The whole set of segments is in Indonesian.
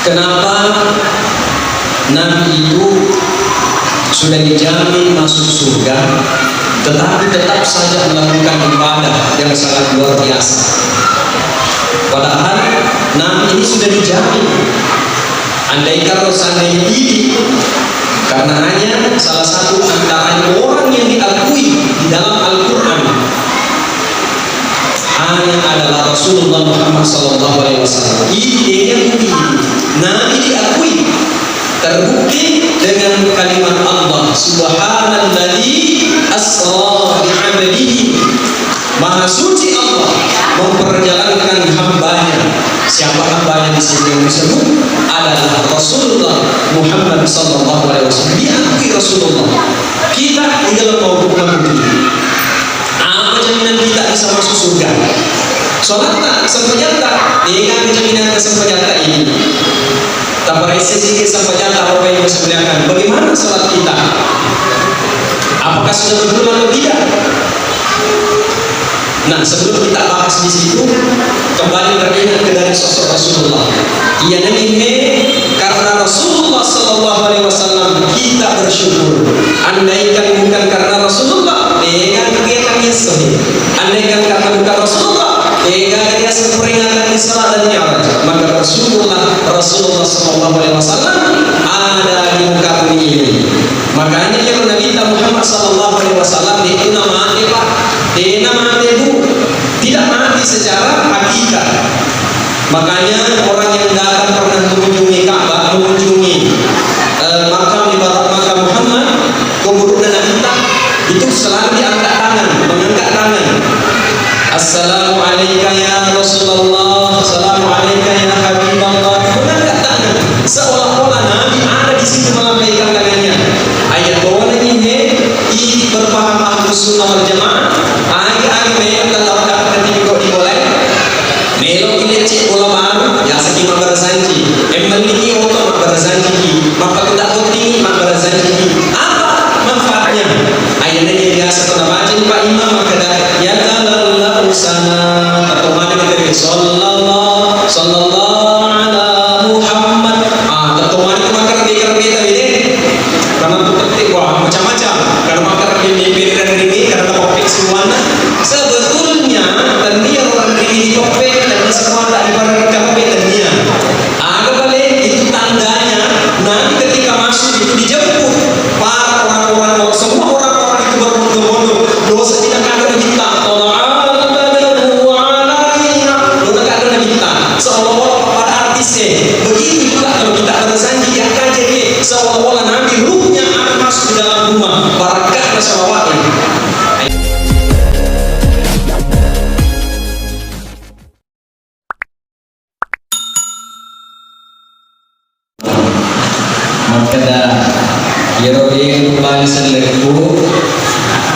Kenapa Nabi itu sudah dijamin masuk surga, tetapi tetap saja melakukan ibadah yang sangat luar biasa. Padahal Nabi ini sudah dijamin. Andai kalau seandainya ini, karena hanya salah satu antara orang yang diakui di dalam Al-Quran hanya adalah Rasulullah Muhammad SAW. Ini diakui, Nabi diakui, terbukti dengan kalimat Allah Subhanalladzi asra bi'abdihi. Maha suci Allah memperjalankan hambanya. Siapa hambanya di sini yang disebut adalah Rasulullah Muhammad SAW. Diakui Rasulullah. Kita di dalam mau begini. Apa jaminan kita bisa masuk surga? Sholat tak sempajata, dengan jaminan sempajata ini. Tapi sisi sempajata apa yang disediakan? Bagaimana sholat kita? Apakah sudah betul atau tidak? Nah, sebelum kita bahas di situ, kembali teringat dari sosok Rasulullah. Ia karena Rasulullah SAW kita bersyukur. Andaikan bukan karena Rasulullah, dengan kegiatan Yesus. Andaikan karena bukan Rasulullah, dengan kegiatan peringatan Isra dan Mi'raj, maka Rasulullah SAW ada di muka bumi ini. Makanya yang Nabi Muhammad SAW itu namanya Pak, dia namanya Bu, tidak mati secara hakikat. Makanya orang yang datang pernah mengunjungi Ka'bah, mengunjungi makam ibadat makam Muhammad, kemudian Nabi itu selalu diangkat tangan, mengangkat tangan. Assalamualaikum ya Rasulullah, Assalamualaikum ya Habiballah, mengangkat tangan. Seolah-olah Nabi ada di situ melambaikan tangannya. Ayat bawah ini berpaham Ahlus Sunnah wal Jamaah. Agi memang kalau dapat ketika diboleh, melok ini cek ulama ya sekitar bersanji. Memiliki otot bersanji, maka tidak penting bersanji. Apa manfaatnya? Ayat ini biasa kita baca Pak Imam maka ya Allah usana atau mana kita sallallahu ala Muhammad. Atau mana maka kerja ini karena penting macam-macam. Karena maka ini karena topik semuanya sebetulnya tadi orang ini topik dan semua tak ibarat topik tadinya. Kembali itu tandanya nanti ketika masuk itu dijemput para orang-orang, semua orang-orang itu berbondong-bondong, dosa tidak ada minta seolah-olah pada artisnya. Begitu juga kalau kita bersanji ya KJG seolah-olah nanti ruhnya akan masuk ke dalam rumah barakah nasawain. Maka dah Yerobi kembali seleku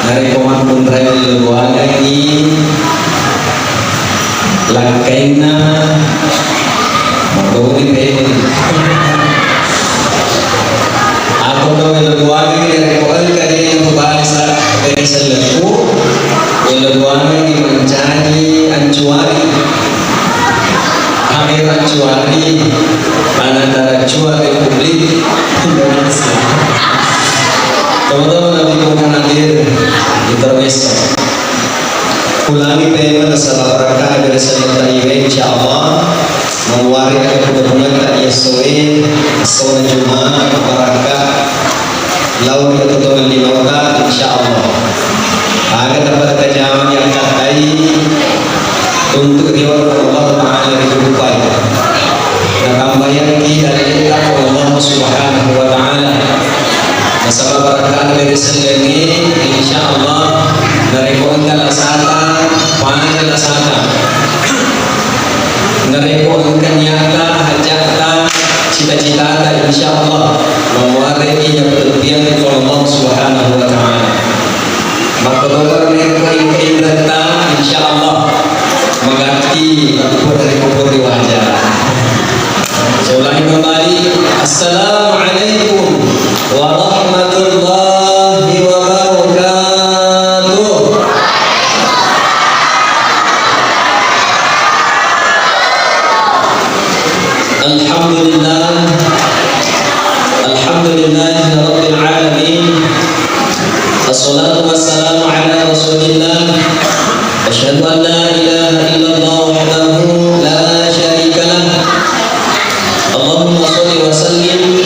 dari komand rel luar lagi langkaina magawin kayo. Ako daw ilaluwanan ni Rekoal kaya yung mabasa kaya sa laku ilaluwanan ni Manjani Ancuari Amir Ancuari Panantara Ancuari Republik Indonesia. Teman-teman Nabi Muhammad hadir intermezzo. Ulangi tema salah berkah dari sahabat Ibe insyaallah mengwari kebetulan tak yesoin soal Jumat barakah lawan ketutupan di bawah insyaallah. Ada tempat kejaman yang katai untuk riwayat Allah Taala dibuka. Dan tambahan kita dari Allah Subhanahu wa taala. Masalah barakah dari seleni insyaallah dari kongal asata panel asata dari kongal nyata hajata cita-cita insyaallah mewarisi yang berlebihan dari Allah Subhanahu wa taala. Maka dokter mereka yang datang insyaallah mengganti kubur dari kubur di wajah. Saya ulangi kembali. Assalamualaikum Alhamdulillah, alhamdulillahi rabbil alamin. Assalatu wassalamu ala Rasulillah. Asyhadu an la ilaha illallah wahdahu la syarika lah. Allahumma shalli wa sallim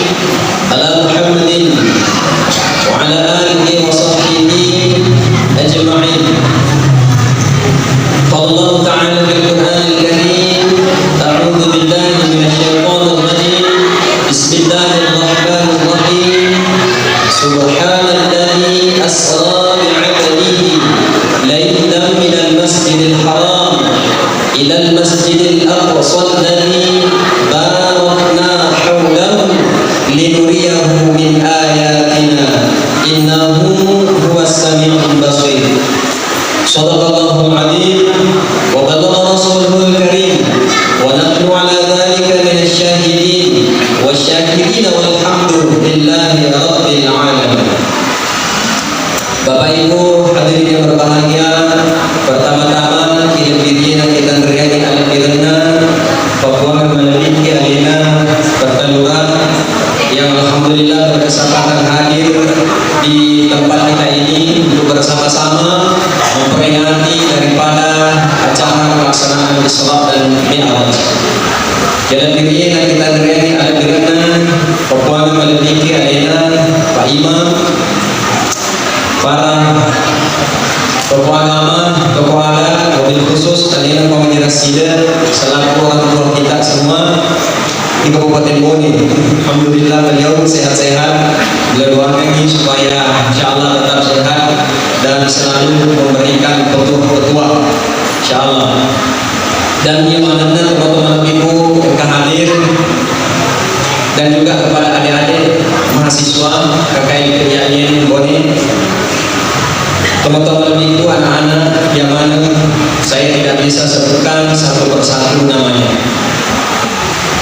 ala Muhammadin wa ala alihi wa sahbihi ajma'in. Allah Ta'ala bil Qur'anil Karim, a'udzu billahi minasyaitonir rajim. Bismillahirrahmanirrahim. Subhanalladzi asra bi'abdihi laylan minal masjidil haram ilal masjidil aqsa alladzi barakna hawlahu linuriyahu min ayatina innahu huwas samiul basir. Shadaqallahul adzim wa balagha rasulul karim wa nahnu ala dzalika minasy syahidin wasyakirin walhamdulillahi rabbil alamin. Bapak Ibu hadirin yang berbahagia, pertama-tama kita neriaki alat birna Papua memiliki alina perteluran yang alhamdulillah berkesempatan hadir di tempat kita ini untuk bersama-sama memperingati daripada acara pelaksanaan Isra dan Mi'raj. Jalan diri yang kita neriaki alat birna Papua memiliki alina Pak Imam, para tokoh agama, tokoh adat, wabil khusus alina pemerintah Sida selaku orang tua kita semua di Kabupaten Bone. Alhamdulillah beliau sehat-sehat. Beliau doakan ini supaya insyaallah tetap sehat dan selalu memberikan petua-petua insyaallah. Dan yang mana teman-teman ibu yang hadir dan juga kepada adik-adik mahasiswa KKI Penyanyian Bone, teman-teman itu anak-anak yang mana saya tidak bisa sebutkan satu persatu namanya.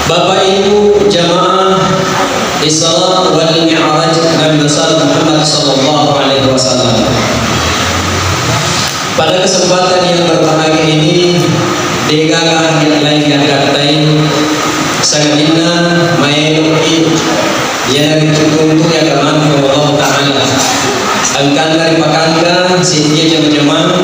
Bapak Ibu jamaah Isra wal Mi'raj Nabi besar Muhammad sallallahu alaihi wasallam. Pada kesempatan yang berbahagia ini degagah yang lain yang katain sangatina maenoki yang dituntut ya kaman Allah Ta'ala angkan dari pakangga sinja jam-jaman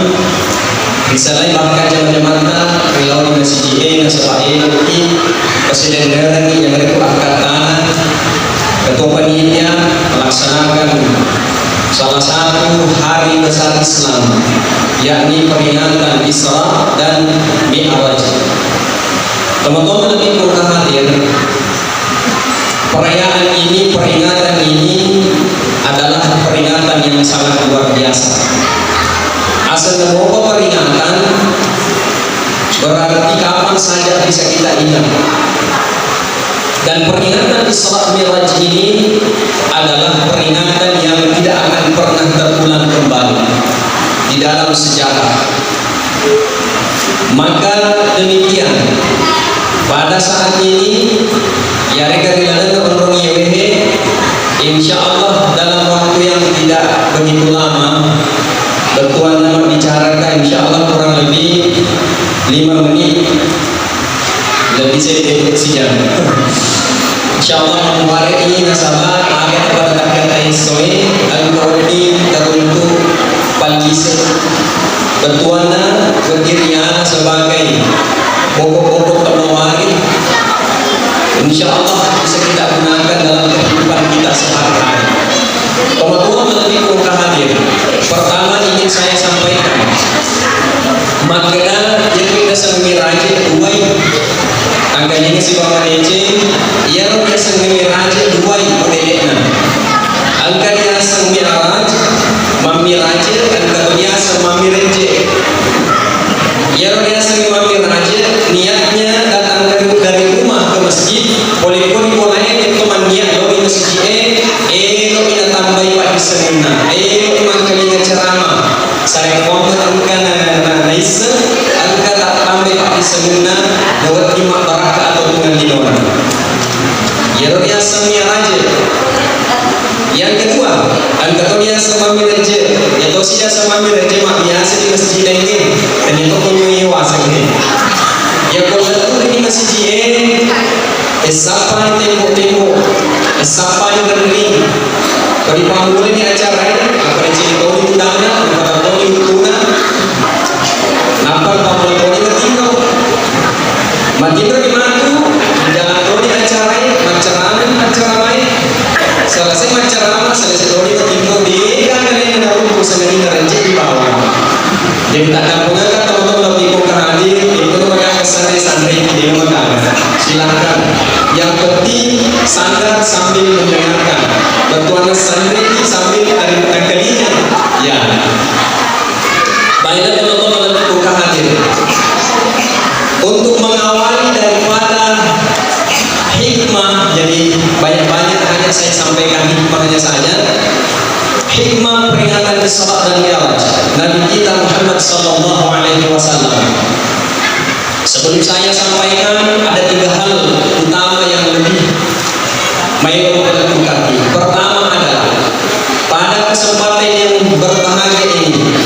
misalnya bahkan jam-jaman kalau masih jie nasabae ki presiden daerah yang itu angkat tanah ketua panitia melaksanakan salah satu hari besar Islam yakni peringatan Isra dan Mi'raj. Teman-teman lebih kurang hadir, perayaan ini, peringatan ini adalah peringatan yang sangat luar biasa. Asal membawa peringatan berarti kapan saja bisa kita ingat. Dan peringatan Isra Mi'raj ini adalah peringatan yang tidak akan pernah terulang kembali di dalam sejarah. Maka demikian pada saat ini ya rekan-rekan orang yewehe insyaallah dalam waktu yang tidak begitu lama bertuan nama bicarakan insyaallah kurang lebih 5 menit lebih sedikit sejam insyaallah memwarei nasabah agak kepada kata isoi al-kawdi teruntuk palgise bertuana berdirinya sebagai pokok-pokok penawari insyaallah bisa kita gunakan dalam kehidupan kita sehari-hari. Teman-teman lebih kurang hadir. Pertama ingin saya sampaikan makna yang kita semiraje duai angkanya si Bapak Ece yang biasa semiraje duai modelnya angkanya semiraj mamiraje angka biasa mamireje yang biasa mamiraje niatnya datang dari rumah ke masjid boleh-boleh boleh teman niat lo di masjid lo ina tambahi pagi semina lo mangkalinya ceramah saya ngomong angka naisa angka tak tambahi pagi semina lewat lima baraka atau dengan dinora ya lo biasa miraj. Yang kedua angka biasa mamiraje ya to sida sama mamiraje mak biasa di masjid ini dan itu punya wasa ini ya kalau di masjid Sampai tembok-tembok, sampai negeri. Kalau dipanggul ini acara ini, apa yang jadi tahu itu dana, apa tahu itu tuna, nampak apa tahu itu tinggal. Makin di mana tu, jangan tahu di acara ini, acara lain. Selesai acara selesai tahu itu tinggal di kan kalian yang tahu sengaja ngerencet di bawah. Jadi tak ada pengakat teman-teman lebih kau hadir, itu tu mereka kesana-sana di rumah. Silakan. Yang penting sandar sambil mendengarkan. Bertuana sandri sambil ada kalinya. Ya. Baiklah teman-teman buka hadir. Untuk mengawali daripada hikmah, jadi banyak-banyak hanya saya sampaikan hikmahnya saja. Hikmah peringatan Isra dan Mi'raj Nabi kita Muhammad sallallahu alaihi wasallam. Sebelum saya sampaikan, ada 3 hal utama yang lebih mayor berkati. Pertama adalah pada kesempatan yang berbahagia ini,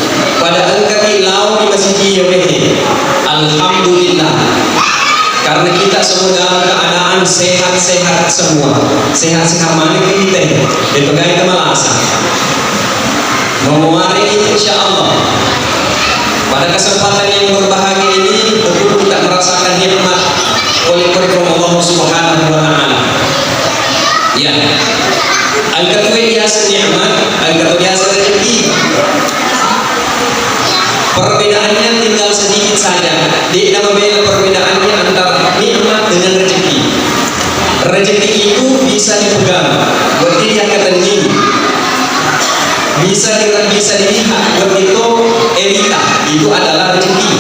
pada engkau lau di masjid ini, alhamdulillah, karena kita semua dalam keadaan sehat-sehat semua. Sehat-sehat mana kita? Dipegang ke malasa. Memulai insya Allah. Pada kesempatan yang berbahagia ini betul kita merasakan nikmat oleh karunia Allah Subhanahu wa taala. Ya. Al-Qadwi biasa nikmat, al-Qadwi biasa rezeki. Perbedaannya tinggal sedikit saja. Di dalam perbedaannya antara nikmat dengan rezeki. Rezeki itu bisa dipegang, berarti dia ketening. Bisa dilihat, begitu elita itu adalah rezeki.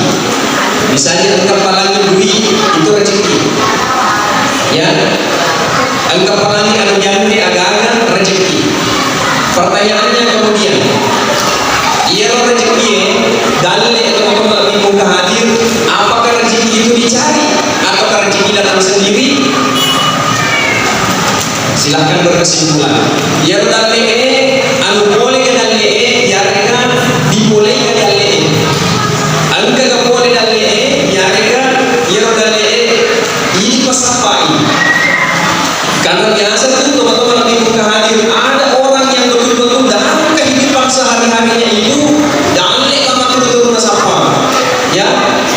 Misalnya engkau palangi duit itu rezeki. Ya, engkau palangi anu jande agak-agak rezeki. Pertanyaannya kemudian, iya rezeki dalil teman-teman di muka hadir, apakah rezeki itu dicari atau rezeki datang sendiri? Silahkan berkesimpulan. Ya dalil anu boleh ke dalil biarkan dibolehkan dalil. Angka gak boleh dalil biarkan ya dalil ini pasapai. Karena biasa itu teman-teman di muka hadir ada orang yang betul-betul dalam kehidupan sehari-harinya itu dalil sama betul-betul pasapa. Ya,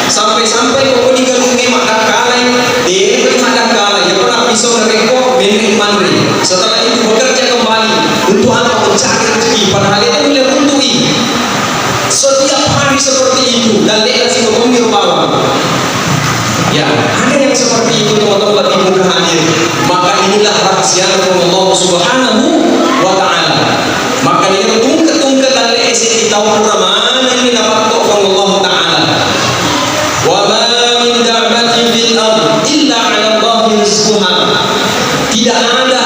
sampai-sampai kok digalungi makan kalai, dia makan kalai. Ya pernah pisau dari kok milik mandri. Setelah itu bekerja kembali untuk apa? Mencari rezeki. Padahal itu boleh untuk ini. Setiap hari seperti itu dan dia kasih ngomongin bawah. Ya, ada yang seperti itu teman-teman di muka hadir. Maka inilah rahasia Allah Subhanahu wa taala. Maka dia tungkat-tungkat dan isi kita mana ini dapat Allah taala. Wa ma min da'batin fil ard illa 'ala Allahi rizquha. Tidak ada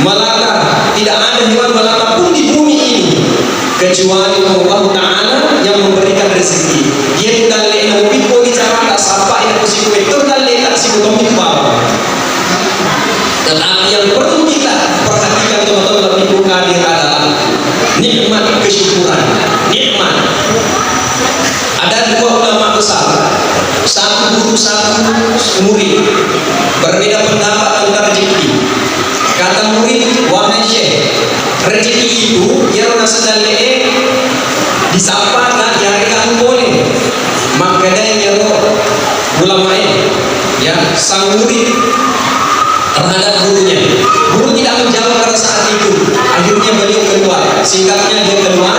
malaikat, tidak ada hewan melata pun di bumi ini kecuali Allah taala yang memberikan rezeki. Dia tidak lena piko bicara tak sapa yang kusiku itu tak lena siku bawah. Tetapi yang perlu kita perhatikan teman-teman lebih hadir adalah nikmat kesyukuran. Nikmat. Ada 2 ulama besar, satu guru satu murid, berbeda pendapat tentang rezeki. Kata murid, wahai syekh, rezeki itu yang sedang disapa dan diarahkan boleh. Maka dia ulama ini, ya, sang murid terhadap gurunya. Guru tidak menjawab pada saat itu. Akhirnya beliau keluar. Singkatnya dia keluar.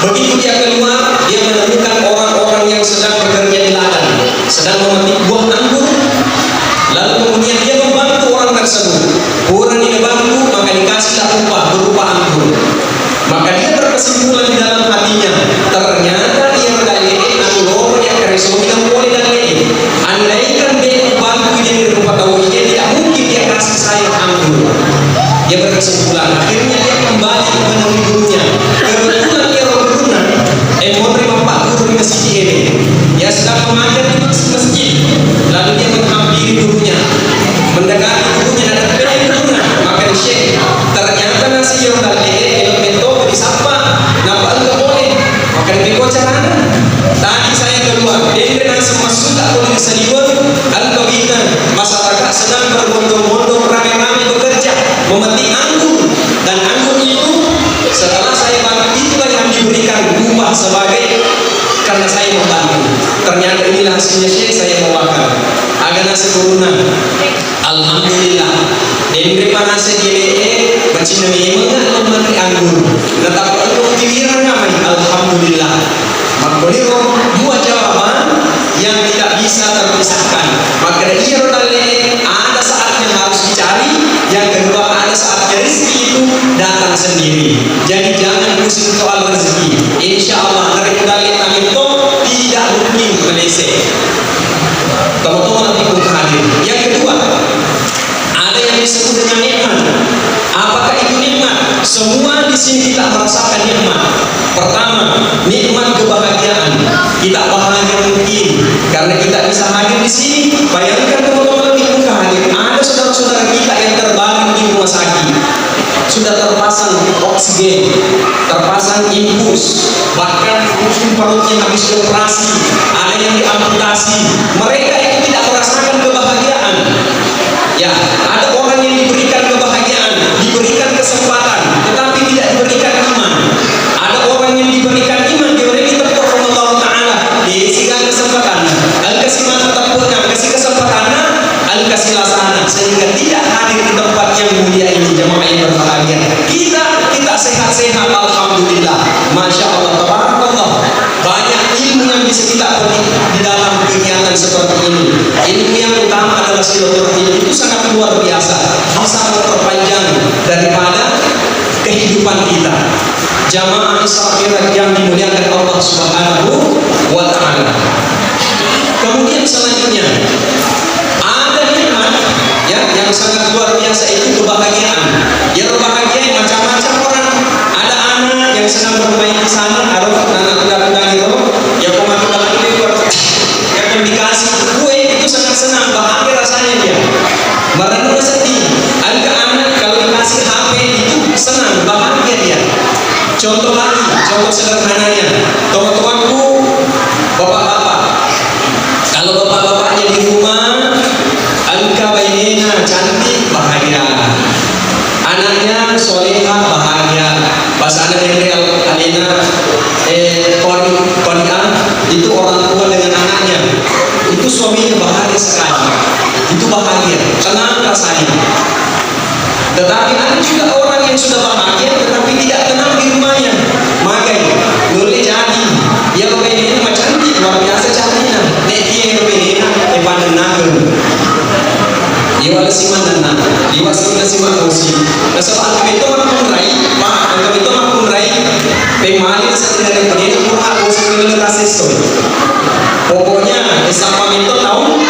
Begitu dia keluar, dia menemukan orang-orang yang sedang bekerja di ladang, sedang memetik buah anggur. Lalu kemudian dia membantu orang tersebut. Orang ini membantu, maka dikasihlah upah berupa anggur. Maka dia berkesimpulan di dalam hatinya, ternyata dia berdalil anggur yang keresomi yang boleh dalil. Andaikan dia membantu dia di rumah tahu dia tidak mungkin dia kasih saya anggur. Dia berkesimpulan, akhirnya dia kembali menemui gurunya. Kebetulan dia gurunya, menerima Pak Guru di masjid ini. Dia sedang mengajar di masjid. Lalu dia menghampiri gurunya, mendekati gurunya dan terkait gurunya. Maka syekh, ternyata nasi yang tadi elementor disapa, nampak enggak boleh. Maka diberi caranya. Tadi saya keluar, dia nasi masuk tak boleh disediakan. Kalau kita masyarakat sedang berbondong memetik anggur, dan anggur itu setelah saya bantu itulah yang diberikan upah sebagai karena saya membantu. Ternyata inilah hasilnya Syekh, saya mewakil agana sekuruna. Alhamdulillah. Dendre panase dia macam ni mengat memetik anggur. Tetap untuk giliran kami. Alhamdulillah. Makbuliro dua jawaban yang tidak bisa terpisahkan. Maka ia ada saatnya harus dicari. Yang kedua ada saatnya rezeki itu datang sendiri. Jadi jangan pusing soal rezeki. Insya Allah dari kudali itu tidak mungkin meleset. Teman-teman nanti pun hadir. Yang kedua ada yang disebut dengan nikmat. Apakah itu nikmat? Semua di sini kita merasakan nikmat. Pertama, nikmat kebahagiaan. Kita bahagia mungkin karena kita bisa hadir di sini. Bayangkan teman-teman nanti pun hadir. Ada saudara-saudara kita yang terbaring di rumah sakit, sudah terpasang oksigen, terpasang infus, bahkan ujung perutnya habis operasi, ada yang diamputasi. Mereka itu tidak merasakan kebahagiaan. Ya, ada orang yang diberikan kebahagiaan, diberikan kesempatan, tetapi tidak diberikan iman. Ada orang yang diberikan iman, diberi tepuk Allah Ta'ala, dikasihkan kesempatan, al-kasih mata tepuknya, kasih kesempatan, al-kasih lasana, sehingga tidak hadir di tempat yang mulia ini. Jemaah yang berbahagia, kita sehat-sehat, alhamdulillah, masya Allah, tabarakallah. Banyak ilmu yang bisa kita petik di dalam kegiatan seperti ini. Ilmu yang utama adalah silaturahim, itu sangat luar biasa, bisa memperpanjang daripada kehidupan kita. Jamaah isyarat yang dimuliakan Allah Subhanahu wa Ta'ala. Kemudian selanjutnya ada nikmat ya yang sangat luar biasa, itu kebahagiaan. Yang bahagia macam-macam orang. Ada anak yang sedang bermain di sana, ada anak-anak itu yang pemakai itu yang dikasih kue, itu sangat senang, bahagia rasanya dia. Merenung sedih. Ada anak kalau dikasih HP itu senang, bahagia dia. Contoh lagi, contoh sederhananya, teman-temanku, bapak-bapak, kalau bapak-bapaknya di rumah, angka bayinya cantik, bahagia. Anaknya solehah, bahagia. Pas anak yang real, Alina, Konian, itu orang tua dengan anaknya, itu suaminya bahagia sekali. Itu bahagia, senang rasanya. Tetapi ada juga orang yang sudah bahagia tetapi tidak tenang di rumahnya. Maka boleh jadi dia kepengen macam cantik, luar biasa cantiknya. Nek dia kepengen pandang naga. Dia wala siman dan dia wala siman kursi. Nah sebab itu makun rai, pak, angkat itu makun rai. Pemali sebenarnya kepengen kurang kursi dengan kasih soy. Pokoknya sampai itu tahu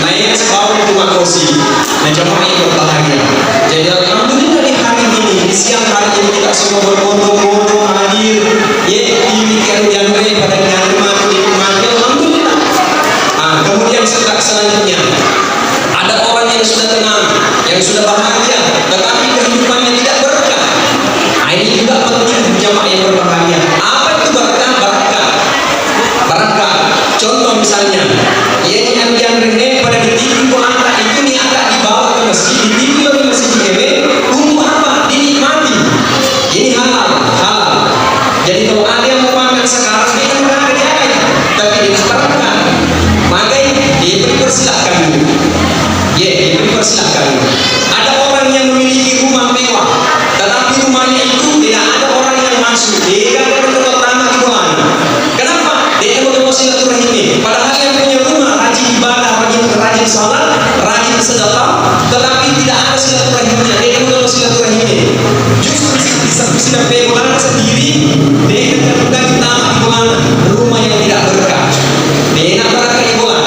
naik sebab rumah kursi. Nah jemaah yang berbahagia. Jadi alhamdulillah di hari ini, di siang hari ini kita semua berbondong-bondong hadir. Ya, di weekend yang baik pada hari ini mati, alhamdulillah. Kemudian selanjutnya ada orang yang sudah tenang, yang sudah bahagia, tetapi kehidupannya tidak berkah. Ini juga penting jemaah yang berbahagia. Apa itu berkah? Berkah. Contoh misalnya, yang Rene pada detik itu anak itu nih agak dibawa ke masjid, ditimpa di masjid GW, untuk apa? Dinikmati. Ini halal. Jadi kalau ada yang mau makan sekarang, dia kan berada di air, tapi dia berkah. Maka dia dipersilahkan. Dipersilahkan. Ada orang yang memiliki rumah mewah, tetapi rumahnya itu tidak ada orang yang masuk. Dia kan pertama di bulan. Kenapa? Dia mau silaturahmi. Padahal yang punya rumah rajin ibadah, rajin salat, rajin sedekah, tetapi tidak ada silaturahimnya. Dia mau silaturahmi. Justru bisa pemulaan sendiri. Dia kan utama di bulan rumah yang tidak berkah. Dia nak berkah di bulan.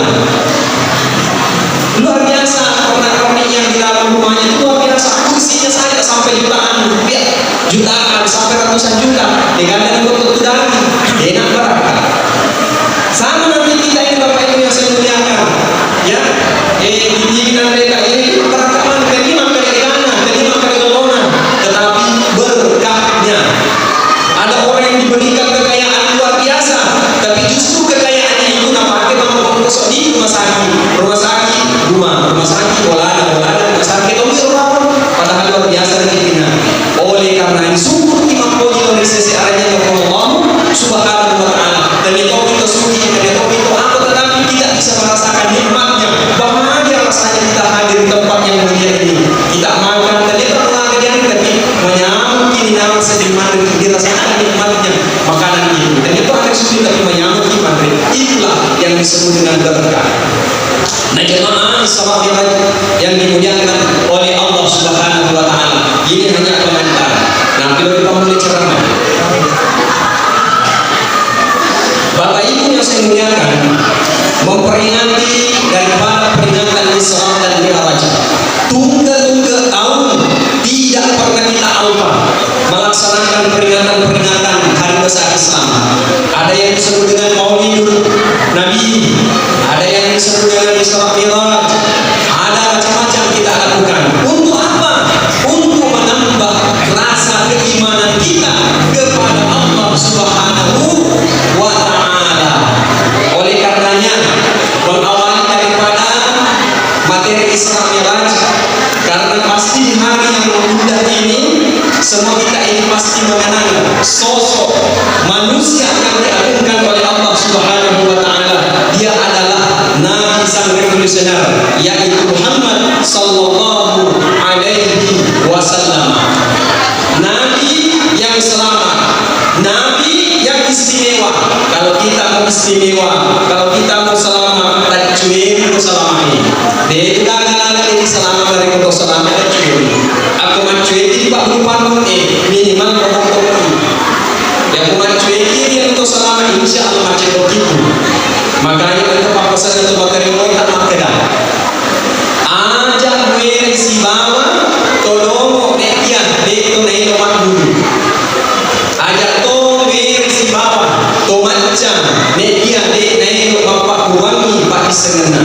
Luar biasa orang-orang yang di dalam rumahnya, luar biasa. Kursinya saja sampai jutaan rupiah, jutaan sampai ratusan juta. Dengan bentuk dari dia nak berkah. Sama nanti kita ini Bapak Ibu yang saya muliakan, ya, pimpinan mereka ini perakaman terima kereganan, terima keregalan, tetapi berkahnya. Ada orang yang ini kita makan ternyata mengagetkan, tapi menyambut ini nama sediman dan dirasakan nikmatnya makanan itu. Dan itu akan sulit tapi menyambut iman. Itulah yang disebut dengan berkah. Nah jemaah Isra Mi'raj yang dimuliakan oleh Allah Subhanahu wa taala. Ini hanya komentar. Nah, kalau kita mulai ceramah. Bapak Ibu yang saya muliakan, memperingati daripada peringatan Isra dan Mi'raj. Tunggal-tunggal tahun tidak pernah kita lupa melaksanakan peringatan-peringatan hari besar Islam. Ada yang disebut dengan Maulidul Nabi, ada yang disebut dengan Isra Mi'raj, ada macam-macam kita lakukan. Untuk apa? Untuk menambah rasa keimanan kita kepada Allah Subhanahu wa taala. Oleh karenanya, mengawali daripada materi Isra Mi'raj, karena pasti di hari yang indah ini semua kita ini pasti mengenal sosok manusia yang diagungkan oleh Allah Subhanahu wa taala. Dia adalah Nabi sang revolusioner, yaitu Muhammad sallallahu alaihi wasallam. Nabi yang selamat, Nabi yang istimewa. Kalau kita mau istimewa, kalau kita mau selamat, tajwid itu selamat ini. Dia juga agak-agak ini selamat dari untuk selamat tajwid. Aku mencuit ini Pak Bupati minimal pokok-pokok. Yang mencuit ini untuk selamat insya Allah macam begitu. Makanya untuk papasan itu materi kita makan. Ajak gue si bawa tolong nekian itu neno makmur. Ajak to gue si bawa to macam nekian neno bapak wangi pagi senena.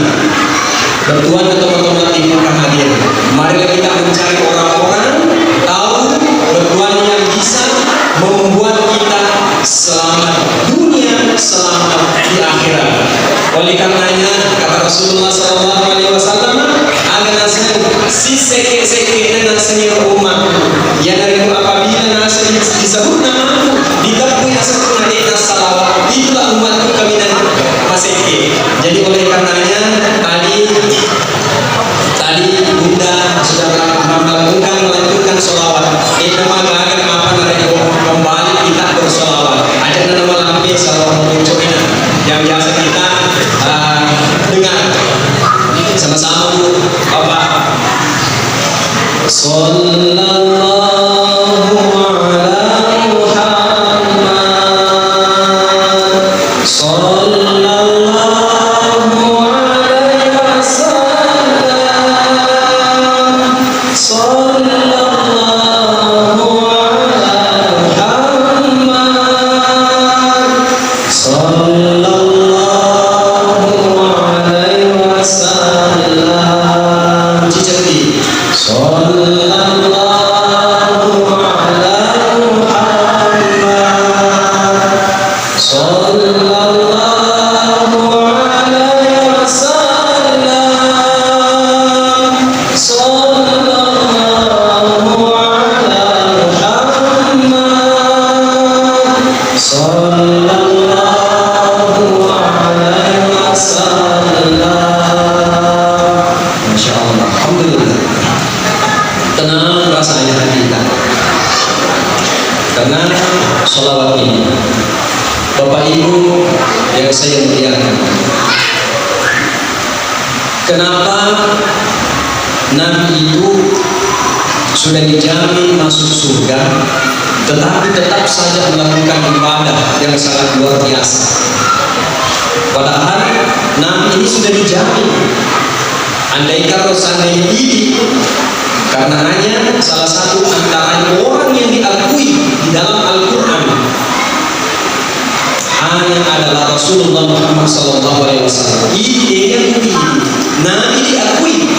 Bertuan atau otomatis akan hadir. Marilah kita mencari orang-orang tahu bertuan yang bisa membuat kita selamat dunia, selamat di akhirat. Oleh karenanya kata Rasulullah SAW, ada nasihat si seke-seke dan nasihat umat yang dari apabila nasihat disebut nama dikapui asal nadina salawat, itulah umatku kami dan maseke. Jadi oleh karenanya tadi Bunda sudah melantunkan sholawat. Kita akan apa nareko kembali kita bersolawat. Ada nama lampi salawat mencoba yang biasa kita dengar sama-sama Bu Bapak. Sallallahu ala Muhammad, sallallahu alaihi wasallam, sallallahu ala Muhammad, sallallahu alaihi wasallam. Cicati. Sallallahu ala Muhammad, sallallahu alaihi wasallam, sallallahu ala Muhammad, sallallahu alaihi wasallam. Masya Allah, alhamdulillah. Tenang rasanya hati kita. Tenang sholawat ini. Bapak Ibu yang saya muliakan, kenapa Nabi itu sudah dijamin masuk surga, tetapi tetap saja melakukan ibadah yang sangat luar biasa? Padahal Nabi ini sudah dijamin. Andai kalau seandainya ini, karena hanya salah satu antara orang yang diakui di dalam Al-Quran hanya adalah Rasulullah Muhammad SAW. Ini yang bukti Nabi diakui,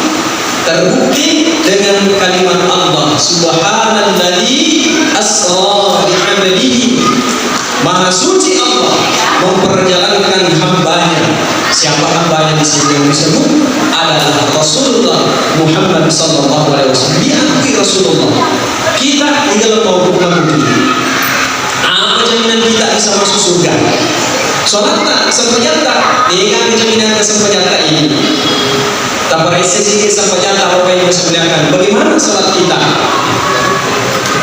terbukti dengan kalimat Allah Subhanalladzi asra bi'abdihi. Maha suci Allah memperjalankan hambanya. Siapa hambanya di sini yang disebut adalah Rasulullah Muhammad SAW. Diakui Rasulullah. Kita di dalam mau bukti. Apa jaminan kita bisa masuk surga? Soalnya seperti dengan jaminan seperti ini. Taparese sikit sampai jatah Bapak Ibu sekalian. Bagaimana salat kita?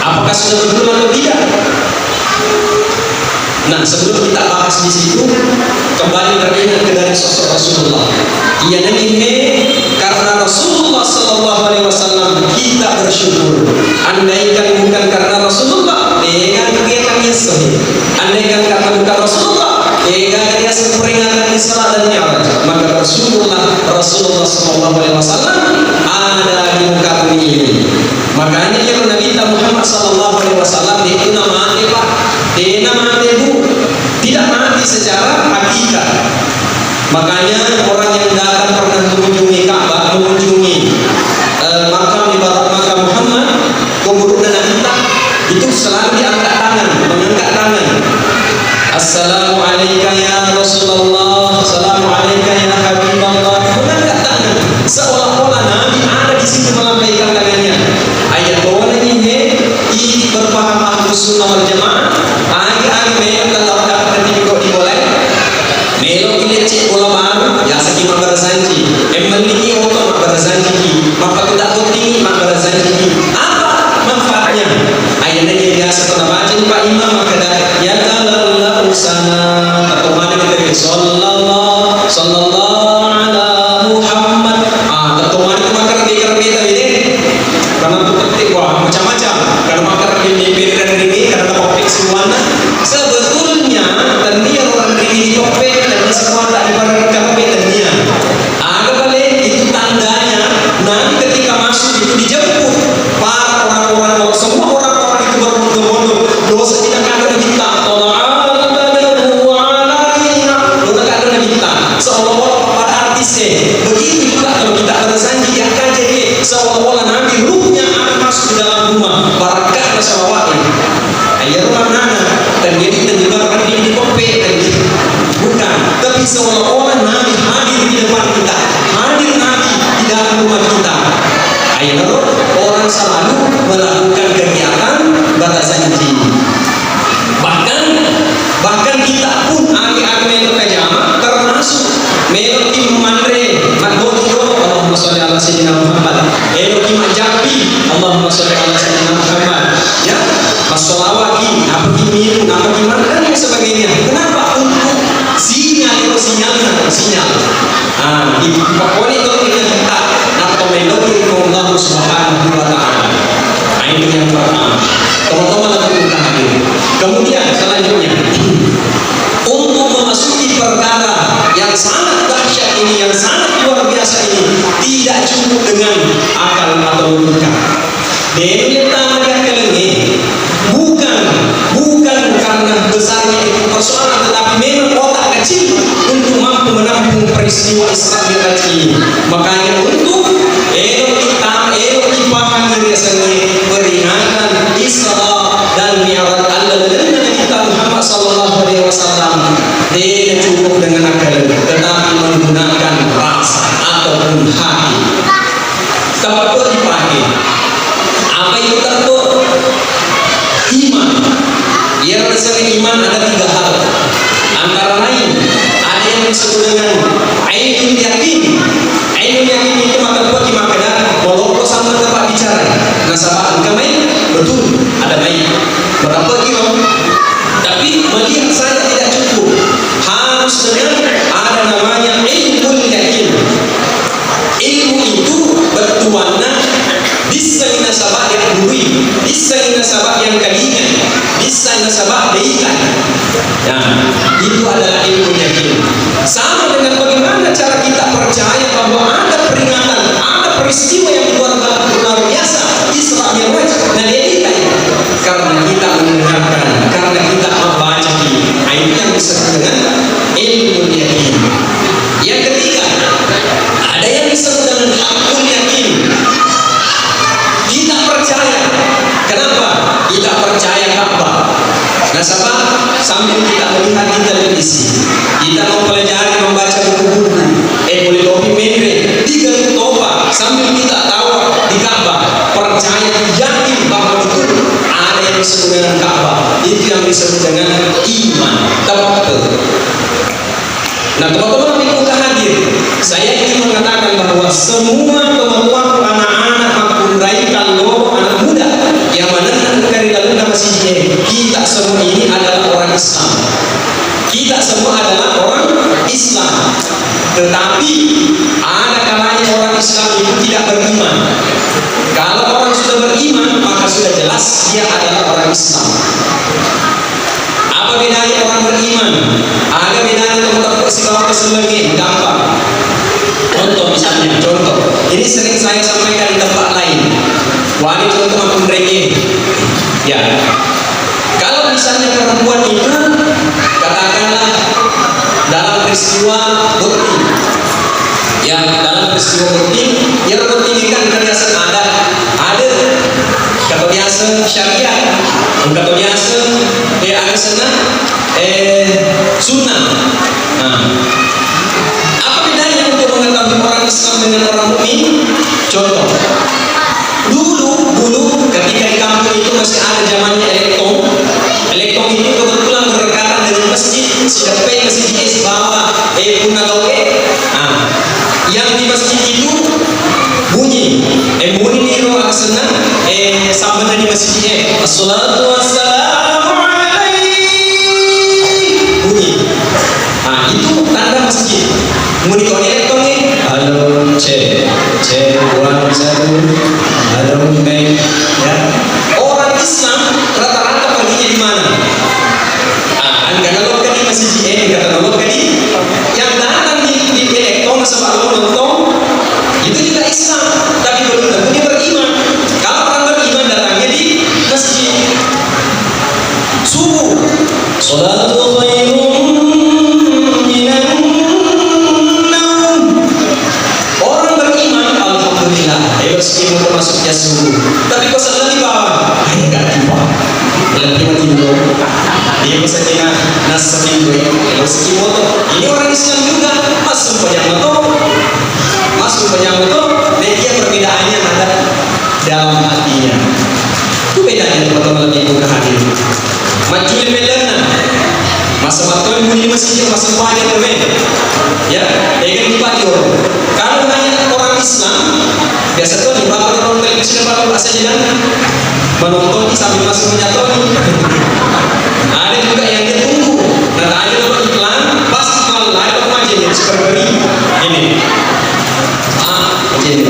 Apakah sudah betul atau tidak? Nah, sebelum kita bahas di situ, kembali teringat ke dari sosok Rasulullah. Ia nangihe karena Rasulullah Sallallahu Alaihi Wasallam kita bersyukur. Andaikan bukan karena Rasulullah, dengan kegiatan Yesus. Andaikan karena bukan Rasulullah, dengan dia peringatan Isra dan Mi'raj, maka Rasulullah Sallallahu Alaihi Wasallam ada di muka bumi ini. Makanya yang Nabi Muhammad Sallallahu Alaihi Wasallam itu namanya Pak, dia namanya Bu, tidak mati secara hakikat. Makanya orang yang datang pernah mengunjungi Ka'bah, mengunjungi makam ibarat makam Muhammad, kemudian kita itu selalu diangkat tangan, mengangkat tangan. Assalamualaikum ya Rasulullah, Assalamualaikum ya Habiballah, mengangkat tangan. Seolah-olah Nabi ada di situ melambaikan tangannya. Ayat bawah ini berpaham Ahlus Sunnah wal Jamaah. Agi memang kalau dapat ketika diboleh melo ini cek ulama ya sakit bersanji memiliki otot bersanji maka tidak penting bersanji apa manfaatnya ayatnya biasa kita baca Pak Imam maka ya Allah usana atau mana kita sallallahu ala Muhammad atau mana maka berbeda ini karena itu penting macam-macam karena maka berbeda ini karena topik semuanya sebetulnya tania orang ini topik dan semua tak diperlukan tania ada balik itu tandanya nanti ketika masuk itu dijemput para orang-orang semua orang-orang itu berbondong-bondong dosa tidak ada kita seolah-olah pada artisnya begitu juga kalau kita bersanji ya kan jadi seolah-olah nanti ruhnya akan masuk ke dalam rumah barakah salawat ayat rumah nana dan jadi menyebarkan di kopek bukan tapi seolah-olah Nabi hadir di depan kita, hadir Nabi di dalam rumah kita. Ayat orang selalu melakukan kegiatan bersanji. Bahkan kita pun agi-agi pejama termasuk melodi mandre madhotiro Allahumma sholli ala sayyidina Muhammad melodi majabi Allahumma sholli ala sayyidina Muhammad ya masolawaki apa gini apa gimana dan sebagainya. Kenapa? Untuk sinyal di pokoknya itu kita atau melodi Allah Subhanahu wa Ta'ala. Ini yang pertama teman-teman lakukan hadir. Kemudian selanjutnya untuk memasuki perkara yang sangat dahsyat ini, yang sangat luar biasa ini, tidak cukup dengan akal atau logika. Bukan karena besarnya itu persoalan, tetapi memang otak kecil untuk mampu menampung peristiwa Isra Mi'raj ini. Makanya untuk elok dipahami biasanya peringatan Isra dan Mi'raj Allah dan kita Muhammad Sallallahu Alaihi Wasallam tidak cukup dengan akal, tetapi menggunakan rasa ataupun hati. Terlalu dipakai. Apa itu terlalu? Iman. Yang disebut iman ada 3 hal. Antara lain ada yang disebut dengan ainul yakin. Ainul yakin itu maka buat dimakan walau sama tempat bicara. Nasabah kami betul ada baik. Berapa kilo? Tapi melihat saja tidak cukup. Harus dengan ada namanya ainul yakin. Ilmu itu bertuana bisa nasabah yang duri, bisa nasabah yang kalinya, bisa nasabah deikan. Nah, itu adalah ilmu yakin. Sama dengan bagaimana cara kita percaya bahwa ada peringatan, ada peristiwa yang luar biasa Isra Mi'raj. Nah, deikan karena kita mendengarkan, karena kita membaca ini yang disebut dengan ilmu yakin. Yang ketiga, ada yang disebut dengan hakul yakin. Kita percaya. Kenapa? Kita percaya Ka'bah. Nasabah sambil kita melihat di televisi, kita mempelajari membaca buku-buku, boleh topi mendre, 3 toba sambil kita tahu di Ka'bah, percaya yakin bahwa betul ada yang disebut dengan Ka'bah. Itu yang disebut dengan iman. Tepat. Nah, teman-teman yang hadir, saya ingin mengatakan bahwa semua jelas dia adalah orang Islam. Apa bedanya orang beriman? Ada bedanya tentang peristiwa keseluruhan gampang. Contoh, ini sering saya sampaikan di tempat lain. Wah, ini contoh maupun reggae. Ya, kalau misalnya perempuan itu katakanlah dalam peristiwa bukti, ya dalam peristiwa bukti, yang bukti ini kan kebiasaan ada kebiasaan syariat, kebiasaan ada sana sunnah. Nah, apa bedanya untuk mengetahui orang Islam dengan orang mukmin? Contoh, dulu ketika di kampung itu masih ada zamannya elektron ini kebetulan berdekatan dengan masjid, sampai masjid es bawah punagawe. Nah, yang di masjid itu bunyi nih roh asna sambil di masjid assalatu wassalamu alaihi bunyi. Nah, itu tanda masjid. Kemudian elektron ini halo cek 1 halo baik ya. Orang Islam rata-rata perginya di mana? Kalau di masjid kalau di yang datang di elektron sebab nonton itu juga Islam, tapi belum tentu dia beriman. Kalau orang beriman datangnya di masjid subuh, sholatu khairun minan naum. Orang beriman alhamdulillah meskipun termasuknya subuh, tapi kok sedang di bawah enggak tiba lebih mati dulu dia bisa kena nasabi gue kalau sekimoto ini orang Islam juga masuk penyamoto dan dia perbedaannya ada dalam hatinya. Itu bedanya teman-teman lebih ibu hadir macul bedana masa waktu bunyi masjid masa banyak teman ya dengan dipajur. Kalau hanya orang Islam biasa tuh di bawah orang televisi dapat bahasa jalan menonton sambil masuk menyatoni. Ada juga yang dia tunggu. Nah, ada nomor iklan pas iklan live apa aja yang seperti ini. Begini.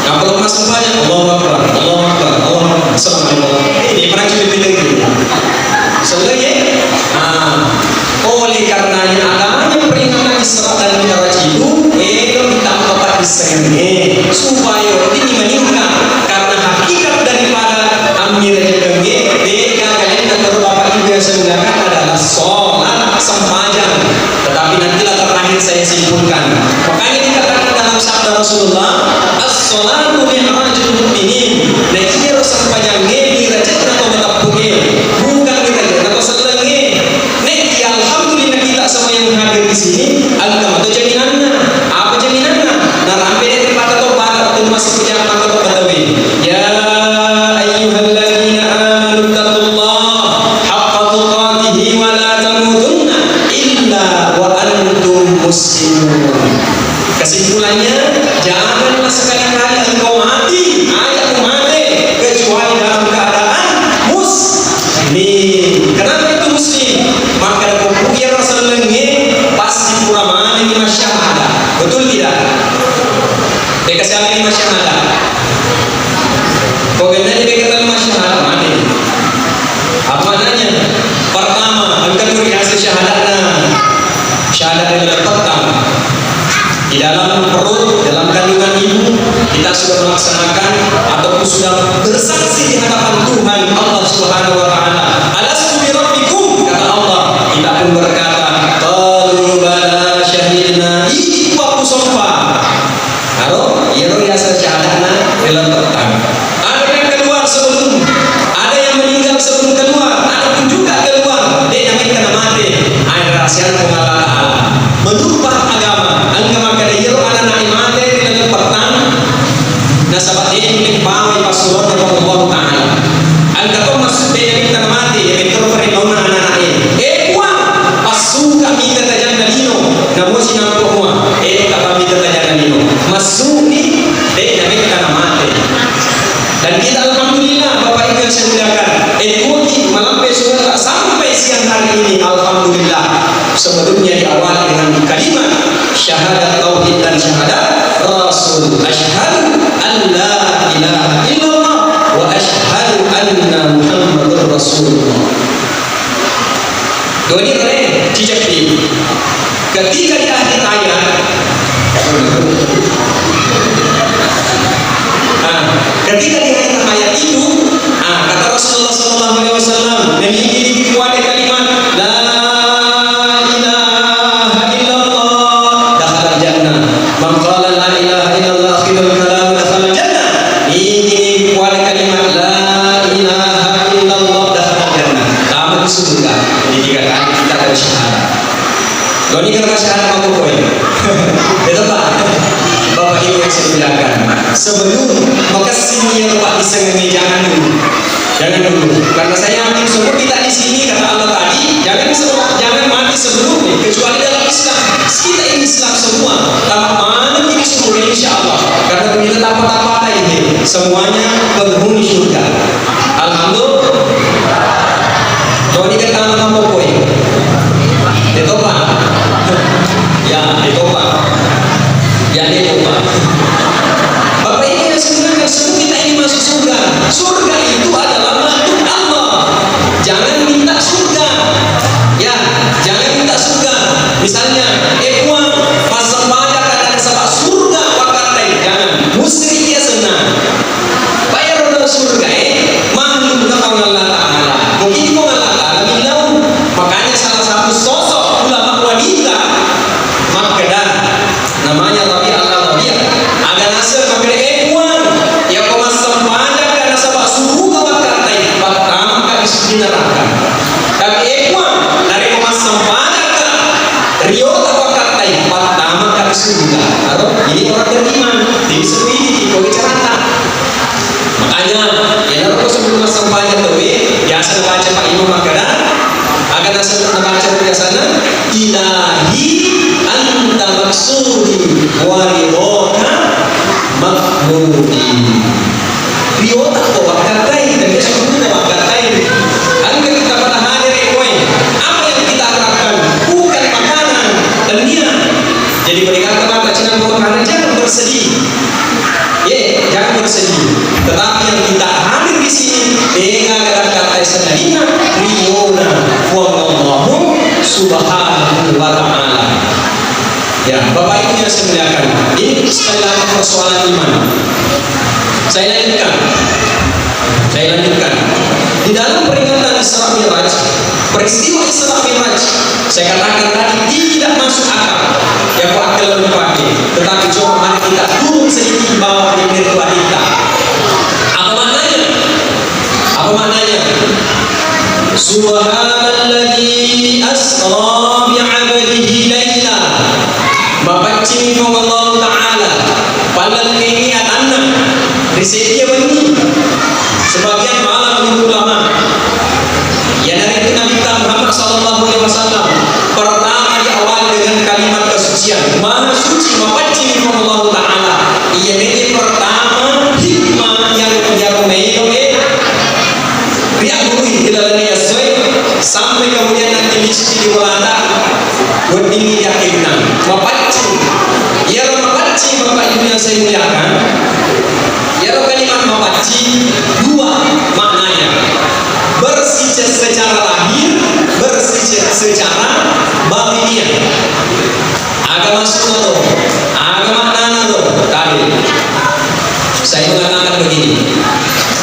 Nah, kalau masuk banyak Allahu Akbar. Assalamualaikum. Ini pernah kita bilang gitu. Sebenarnya, oleh karenanya adanya peringatan Isra dan Mi'raj itu, kita dapat disegani supaya ini meningkat karena hakikat daripada Amir Jengge beda kalian dan bapak ibu yang saya gunakan adalah sholat sembahyang. Tetapi nantilah terakhir saya simpulkan. Makanya dikatakan dalam sabda Rasulullah, as-sholatu mi'rajul mu'minin. Nah, ini harus sembahyang dirajat atau metapuke, bukan dirajat atau selenge. Nek alhamdulillah kita semua yang hadir di sini, agama itu jaminannya. Apa jaminannya? Nah, rampe dari pada tobat atau masuk ke jalan atau batawi. Ya ayyuhalladzina amanu taqullaha haqqa tuqatih wa la tamutunna illa wa antum muslimun. Kesimpulannya, janganlah sekali-kali engkau mati kecuali dalam keadaan muslim. Kenapa itu muslim? Maka kukir selenge pasti kuramani lima syahadah. Betul tidak? Dikasih apa lima syahadah? Kau kena dikatakan lima syahadah mana? Apa maknanya? Pertama, engkau beri hasil syahadahnya. Syahadah adalah pertama. Di dalam perut, dalam kandungan ibu, kita sudah melaksanakan ataupun sudah bersaksi di hadapan Tuhan Allah Subhanahu wa taala. Alastu bi rabbikum, kata Allah. Kita pun berkata, qalu bala syahidna. Itu aku sofa. Kalau ya biasa syahadana dalam pertama. Ada yang kedua ketika di akhir ayat, ketika di akhir ayat itu, kata Rasulullah SAW, dan ini dikuat kalimat la ilaha illallah dakhala jannah, man qala la ilaha illallah akhirul kalam dakhala jannah. Ini dikuat kalimat la ilaha illallah dakhala jannah, tamat surga. Jadi 3 kali kita harus syahadat. Kalau ini karena syahadat aku poin. Betul Pak? Bapak Ibu yang saya muliakan, sebelum makasih ya Pak disengaja jangan dulu, karena saya yakin semua kita di sini kata Allah tadi jangan mati sebelumnya, kecuali dalam Islam. Kita ini Islam semua, tanpa mana ini surga insya Allah, karena bila apa-apa ini semuanya penghuni surga. Alhamdulillah. Kalau ini kata apa poin? Itu Pak. Ya itu Pak. Ya itu Pak. Bapak Ibu yang sebenarnya semua kita ini masuk surga. Surga itu adalah makhluk Allah. Jangan minta surga. Ya, jangan minta surga. Misalnya, uang pasang pajak ada sebab surga wakatai. Jangan. Musyrik dia senang. Bayar udah surga makhluk Allah Ta'ala. Mungkin kau Allah Ta'ala bilang. Makanya salah satu sosok ulama wanita Makkah namanya Rabi al-Rabi ada nasir pakai uang ya kau masam pajak karena sebab suruh kau berkatai pertama kali di neraka, tapi uang dari kau masam pajak rio tak berkatai pertama kali surga. Ini orang beriman di sepidi kau bicara. Makanya ya kalau sebelum masam pajak tuh biasa baca Pak Imam Makkah akan nasir baca biasanya ilahi anta maksudi waridota makmudi riota kau wakatai dan dia sudah wakatai. Angka kita pada hadir apa yang kita harapkan bukan makanan dan dia. Jadi mereka kata jangan makanan, jangan bersedih. Jangan bersedih. Tetapi yang kita hadir di sini dengan kata sedihnya riona wallahu subhanahu wa ta'ala. Ya, Bapak Ibu yang saya muliakan, ini sekali lagi persoalan iman. Saya lanjutkan. Di dalam peringatan Isra Mi'raj, peristiwa Isra Mi'raj, saya katakan tadi tidak masuk akal. Ya, Pak akal dipakai. Tetapi coba mari kita turun sedikit di bawah di virtual kita. Apa maknanya? Subhanalladzi asra bi'abdihi laila. Bapak cimi Allah Ta'ala padahal ini anak risetnya begini sebagian malam menurut ulama ya dari itu Nabi Muhammad SAW pertama diawali dengan kalimat kesucian maha suci Bapak cimi Allah Ta'ala. Ia ini pertama hikmah yang dia memiliki riak bumi tidak ada sampai kemudian nanti di Belanda buat ini yakinkan mapacing ya mapacing Bapak Ibu yang saya muliakan ya kalimat mapacing dua maknanya bersih secara lahir bersih secara batiniah. Agama sunnah agama nana tadi saya mengatakan begini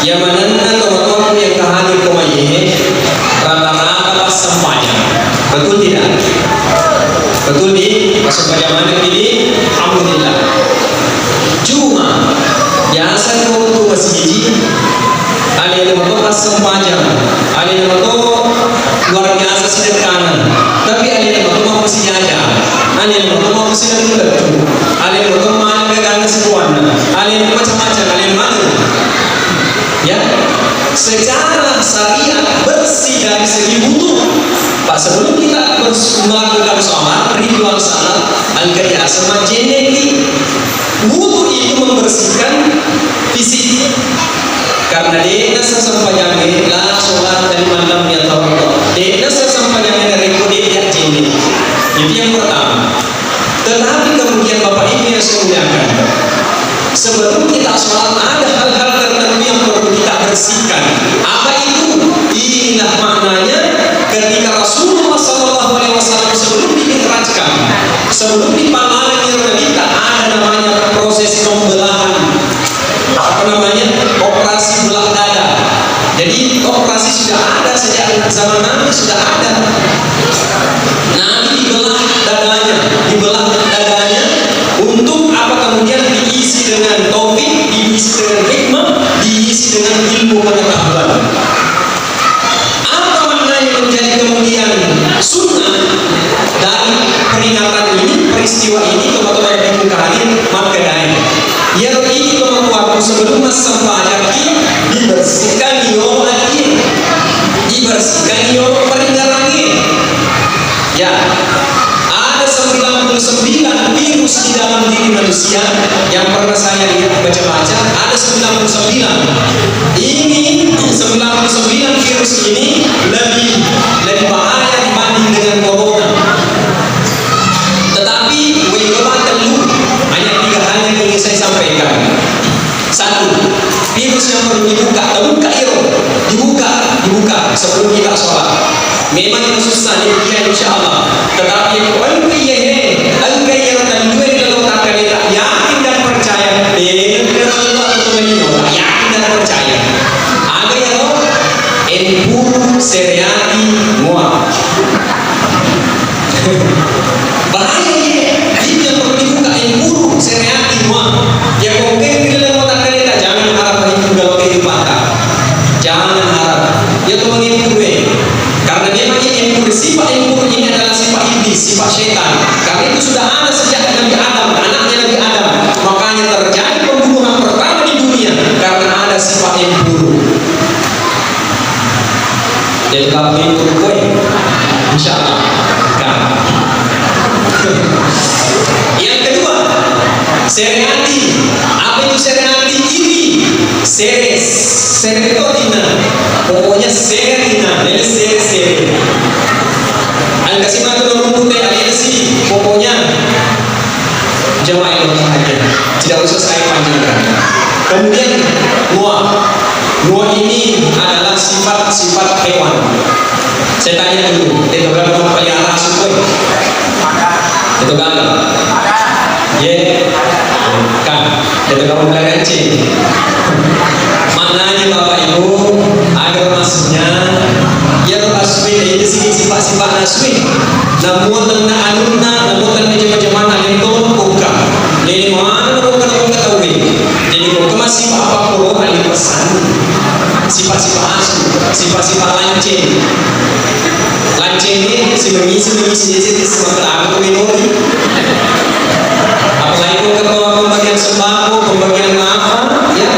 ya manana teman-teman yang kehadir kemaye rata-rata pas sampahnya betul tidak? Betul nih, masuk pada mana ini? Alhamdulillah. Cuma biasa kalau tu masjid, ada yang betul pasang panjang, ada yang betul luar biasa sederhana, tapi ada yang betul mau masih aja, ada yang betul mau masih ada ada yang betul mau gagangnya semuanya, ada yang macam-macam, ada yang mana? Ya, secara syariat bersih dari segi wudu. Pak sebelum kita melakukan sholat, ritual salat, al-qiyah sama genetik, wudu itu membersihkan fisik. Karena dia sesampainya la sholat dari malam yang tawadhu. Dia sesampainya dari kode yang genetik. Itu yang pertama. Tetapi kemudian Bapak Ibu yang saya muliakan, sebelum kita sholat ada hal-hal tertentu yang perlu kita bersihkan. Apa itu? Inilah maknanya ketika Rasulullah SAW sebelum dimi'rajkan zaman Nabi sudah ada. Nabi dibelah dadanya untuk apa? Kemudian diisi dengan taufik, diisi dengan hikmah, diisi dengan ilmu pengetahuan. Apa maknanya menjadi kemudian sunnah dari peringatan ini, peristiwa ini, teman-teman di muka hadir maka dai. Ya ini teman-teman sebelum masa fajar dibersihkan yo lagi, dibersihkan yo peringatan. Ya, ada 99 virus di dalam diri manusia yang pernah saya lihat baca-baca, ada 99. Ini 99 virus ini lebih bahaya dibanding dengan corona. Tetapi dulu hanya 3 hal yang ingin saya sampaikan. Satu, virus yang perlu dibuka sebelum kita sholat. Memang itu susah dia insya Allah. Tetapi kalau yang terdua kalau tak kita yakin dan percaya, yakin dan percaya. Ada yang empuru seriati muak. Bahaya ini yang perlu dibuka empuru seriati muak. Ya mungkin bila mau tak kita jangan harap itu dalam kehidupan. Jangan harap. Ya tuh mengempuru. Karena memang sifat empur ini adalah sifat iblis, sifat syaitan. Karena itu sudah ada sejak Nabi Adam, anaknya Nabi Adam. Makanya terjadi pembunuhan pertama di dunia karena ada sifat empur. Jadi kalau empur boy, insya Allah kan. Yang kedua, seriati. Apa itu seriati? Ini serotina. Pokoknya serotina, ini seri. Al kasih makan rumput aliasi. Pokoknya jamaah itu saja. Tidak usah saya panjangkan. Kemudian Nuah ini adalah sifat hewan. Saya tanya dulu, itu berapa pelihara asuh? Itu kan? Kan? Itu kamu pelihara anjing. Maknanya Bapak Ibu, agar maksudnya ya tasbih itu sifat-sifat nasbih. Namun namun macam-macam yang itu buka. Jadi mana bukan tahu ini. Jadi kalau masih apa pun ada pesan. Sifat-sifat asu, sifat-sifat lancing. Lancing ini si mengisi semua aku minum. Apalagi kalau pembagian sembako, pembagian apa, ya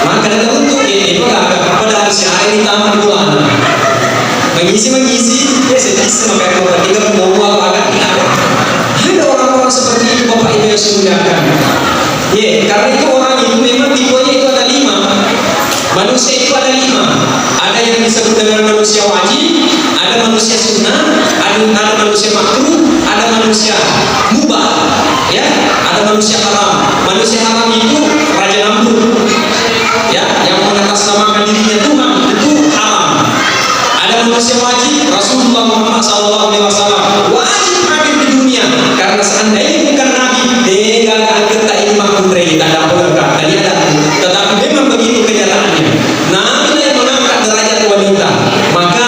maka ada untuk ini pada harus hari ditambah bulan. Mengisi ya sedih maka ketika mau agak ada orang-orang seperti itu Bapak Ibu yang semuliakan. Karena itu orang itu memang tipenya itu ada 5. Manusia itu ada 5. Ada yang disebut dengan manusia wajib, ada manusia sunnah, ada manusia makruh, ada manusia mubah, ya, ada manusia haram. Manusia haram itu Raja Namrud, ya, yang mengatasnamakan dirinya Tuhan, itu haram. Ada manusia wajib, Rasulullah Muhammad SAW wajib hadir di dunia. Karena seandainya bukan Nabi, dia akan kita ini makhluk tanda pelengkap. Tadi ada, tetapi memang begitu kenyataannya. Nabi yang mengangkat derajat wanita, maka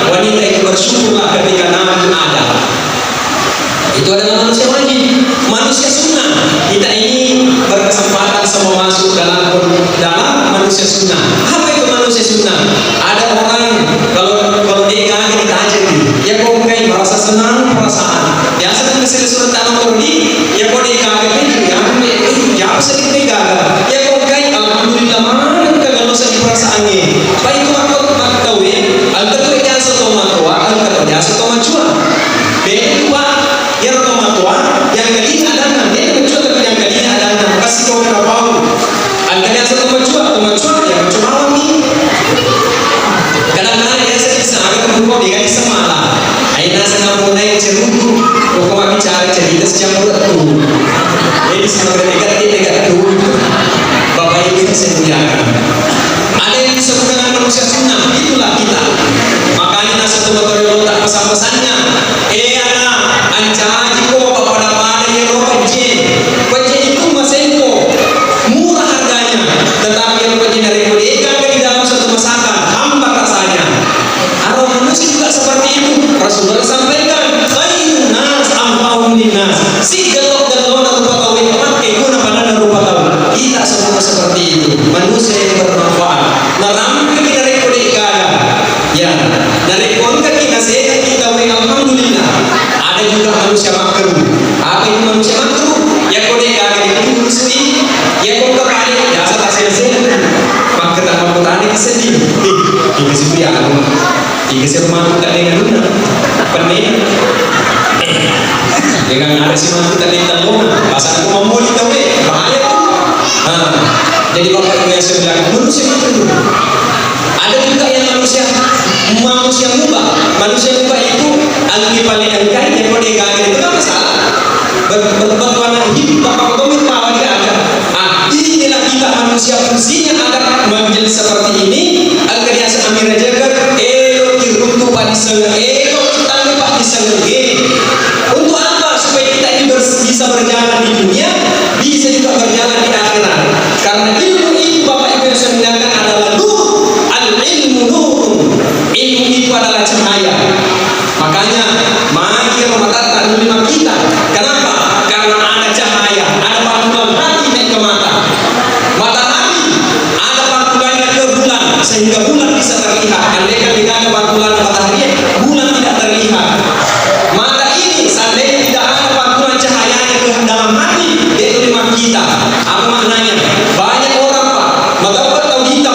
wanita itu bersyukurlah ketika Nabi ada. Itu adalah manusia wajib. Manusia sunnah, kita ini berkesempatan semua masuk dalam geser rumah kita dengan luna pening dengan ada si mati tadi telur pasang aku mau di tawe bahaya tuh. Jadi bapak ibu yang saya bilang manusia itu ada juga yang manusia mubah. Manusia mubah itu alwi paling angkai yang kode gagal itu kan masalah berwarna hidup bapak komit bahwa dia ada. Inilah kita manusia fungsinya agar menjadi seperti ini agar dia seamir aja kan kiruntu pada sengaja kita lupa disengaja untuk apa supaya kita ini bisa berjalan di dunia bisa juga berjalan di akhirat karena ilmu itu bapak ibu yang saya muliakan adalah nur al-ilmu nur ilmu itu adalah cahaya makanya mari mematahkan lima kita kenapa? Karena ada cahaya ada pantulan hati naik ke mata matahari ada pantulannya ke bulan sehingga bulan bisa terlihat andaikan tidak ada pantulan matahari bulan tidak terlihat maka ini seandainya tidak ada pantulan cahayanya ke dalam hati yaitu lima kita apa maknanya? Banyak orang pak mendapat tahu kita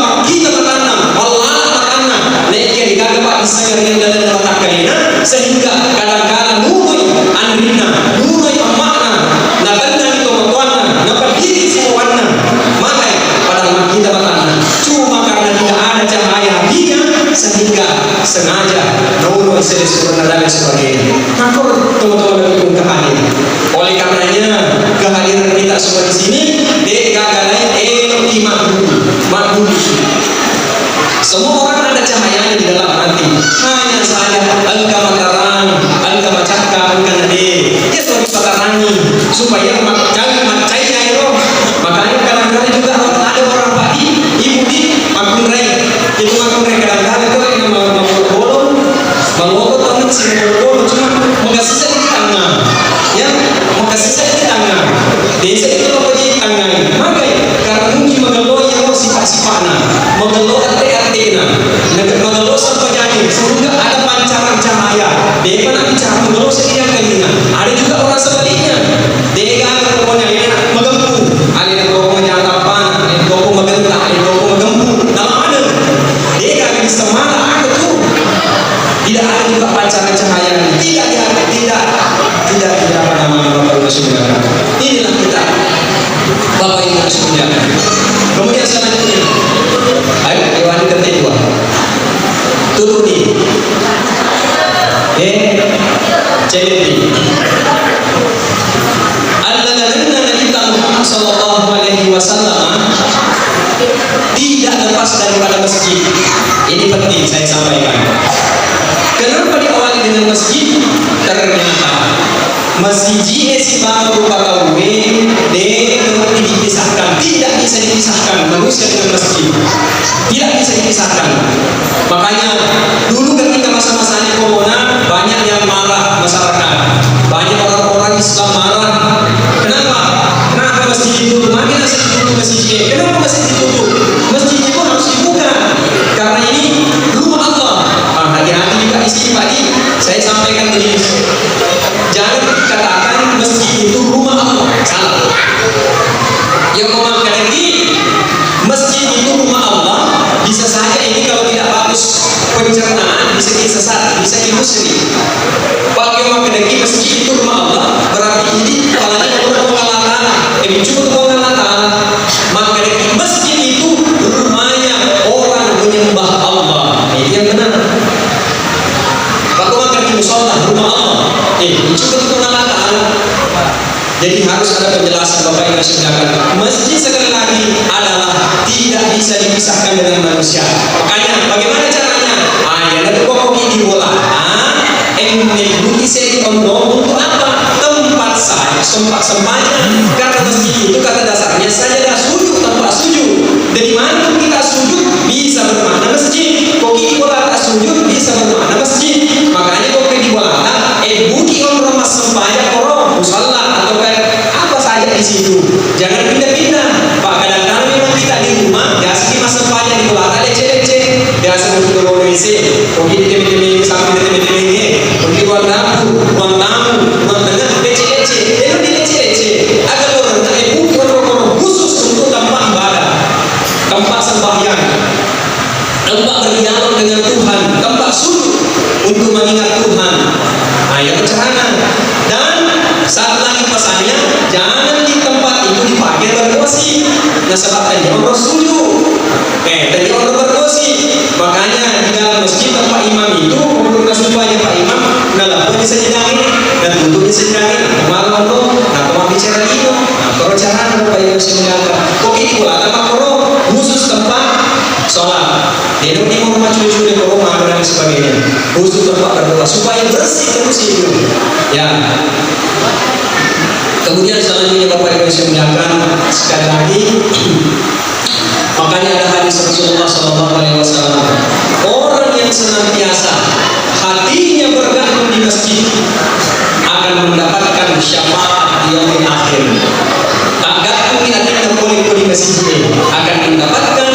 menanam Allah menanam naiknya dikagak pak disayang yang dalam otak kalian sehingga kadang-kadang nurui anrina nurui amakna naganda itu matuana napagigit semua warna maka padahal kita menanam cuma karena tidak ada cahaya hatinya sehingga sengaja nurui sesuatu dan sebagainya maka teman-teman itu kehadiran oleh karenanya kehadiran kita semua di sini dekagalai makbul semua orang ada cahayanya di dalam hati hanya saja agama terang agama cakap agama dia sudah dipatarangi supaya jangan macainya itu makanya kadang-kadang juga ada orang padi ibu di makun rai itu makun rai kadang-kadang itu yang bolong tangan si bolong cuma mengasih saja di tangan ya mengasih saja di tangan desa itu apa di tangan makanya karena mungkin mengelola yang sifat-sifatnya mengelola arti-artinya mengelola sampai jadi sehingga ada pancaran cahaya dia mana bicara mengelola setiap kalinya ada juga orang sebaliknya dia kan pokoknya ini mengempu ada yang pokoknya atapan ada yang pokoknya mengentak ada yang pokoknya mengempu dalam ada dia kan bisa mana ada tuh tidak ada juga pancaran cahaya tidak apa namanya Bapak Ibu Saudara inilah kita Bapak Ibu Saudara kemudian selanjutnya ayo Iwan ketiga turuni jadi al-ladina kita Muhammad sallallahu alaihi wasallam tidak lepas daripada masjid ini penting saya sampaikan kenapa diawali dengan masjid ternyata masjid si baru bakawe dipisahkan tidak bisa dipisahkan manusia dengan masjid tidak bisa dipisahkan makanya dulu ketika masa-masanya corona banyak yang marah masyarakat banyak orang-orang Islam marah kenapa masjid ditutup makin asal ditutup masjid kenapa masjid ditutup masjid itu harus dibuka karena ini rumah Allah hati-hati juga istighfar saya sampaikan begini jangan dikatakan masjid itu rumah Allah salah yang memakai lagi masjid itu rumah Allah bisa saja ini kalau tidak bagus pencernaan bisa disesat bisa ilusi pakai memakai lagi masjid itu rumah Allah berarti ini kepalanya cuma Allah maka lagi masjid itu rumahnya orang menyembah Allah ini yang benar pakai memakai lagi musola rumah Allah cuma Allah jadi harus ada penjelasan Bapak Ibu Saudara masjid sekali lagi adalah tidak bisa dipisahkan dengan manusia makanya bagaimana caranya ya ada pokok ini bola bisa dikondom untuk apa tempat sembahyang karena masjid itu kata dasarnya sajadah sujud tempat sujud dari mana kita sujud bisa bermakna masjid kok ini bola tak sujud bisa bermakna masjid makanya kok di bola buki orang mas sembahyang orang musalla atau kayak apa saja di situ jangan pindah-pindah pak kadang-kadang memang kita di rumah ya sih mas sembahyang di bola ada cek biasa untuk bawa WC kok ini temi-temi sampai temi-temi kok ini ruang tamu ruang tengah leceh jangan di leceh agar orang tak buki orang khusus untuk tempat ibadah tempat sembahyang tempat berdialog dengan Tuhan, tempat sujud untuk mengingat Tuhan. Ayat pencerahan. Dan saat lagi pesannya, jangan di tempat itu dipakai bergosip. Nah, sebab tadi orang sujud, tadi orang bergosip. Makanya di dalam masjid tempat imam itu, untuk supaya Pak Imam, nah lalu bisa didangi, dan duduk bisa didangi. Malam lo, nah kalau bicara itu, nah kalau cara Pak Imam sebenarnya, kok ini pula tempat koro khusus tempat sholat. Dia di rumah cucu di rumah dan sebagainya, khusus tempat berdoa supaya bersih terus itu. Ya. Kemudian selanjutnya Bapak Ibu semuanya, sekali lagi, makanya ada hadis Rasulullah SAW, orang yang senantiasa hatinya bergantung di masjid akan mendapatkan syafaat di yaumil akhir. Tak gantung hatinya boleh di masjid akan mendapatkan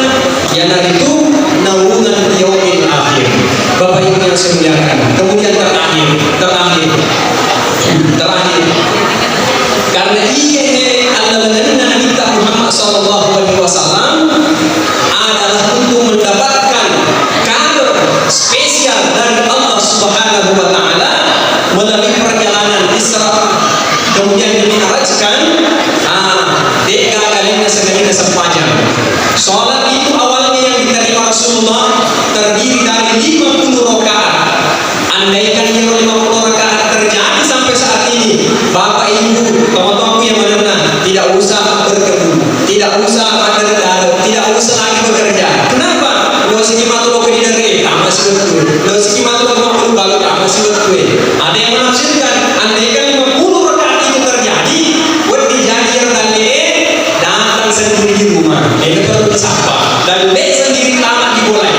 yang itu naungan di yaumil akhir. Bapak Ibu yang saya muliakan. Kemudian terakhir, karena ia adalah Nabi Muhammad SAW adalah untuk mendapatkan kader spesial dari Allah Subhanahu Wa Taala melalui perjalanan Isra kemudian dimi'rajkan. Tiga kalinya sebenarnya sepanjang. Sholat itu awalnya yang diterima Rasulullah terdiri dari 50 rakaat. Andaikan yang 50 rakaat terjadi sampai saat ini, Bapak Ibu, teman-temanku yang mana, tidak usah berkebun, tidak usah tidak usah lagi bekerja. Kenapa? Lo sekimat lo ke dari, masih betul. Lo sekimat lo mau balu, masih betul. Ada yang menafsirkan, andaikan 50 rakaat itu terjadi, buat dijadian dan datang sendiri di rumah, ini perlu disapa dan sendiri lama dimulai.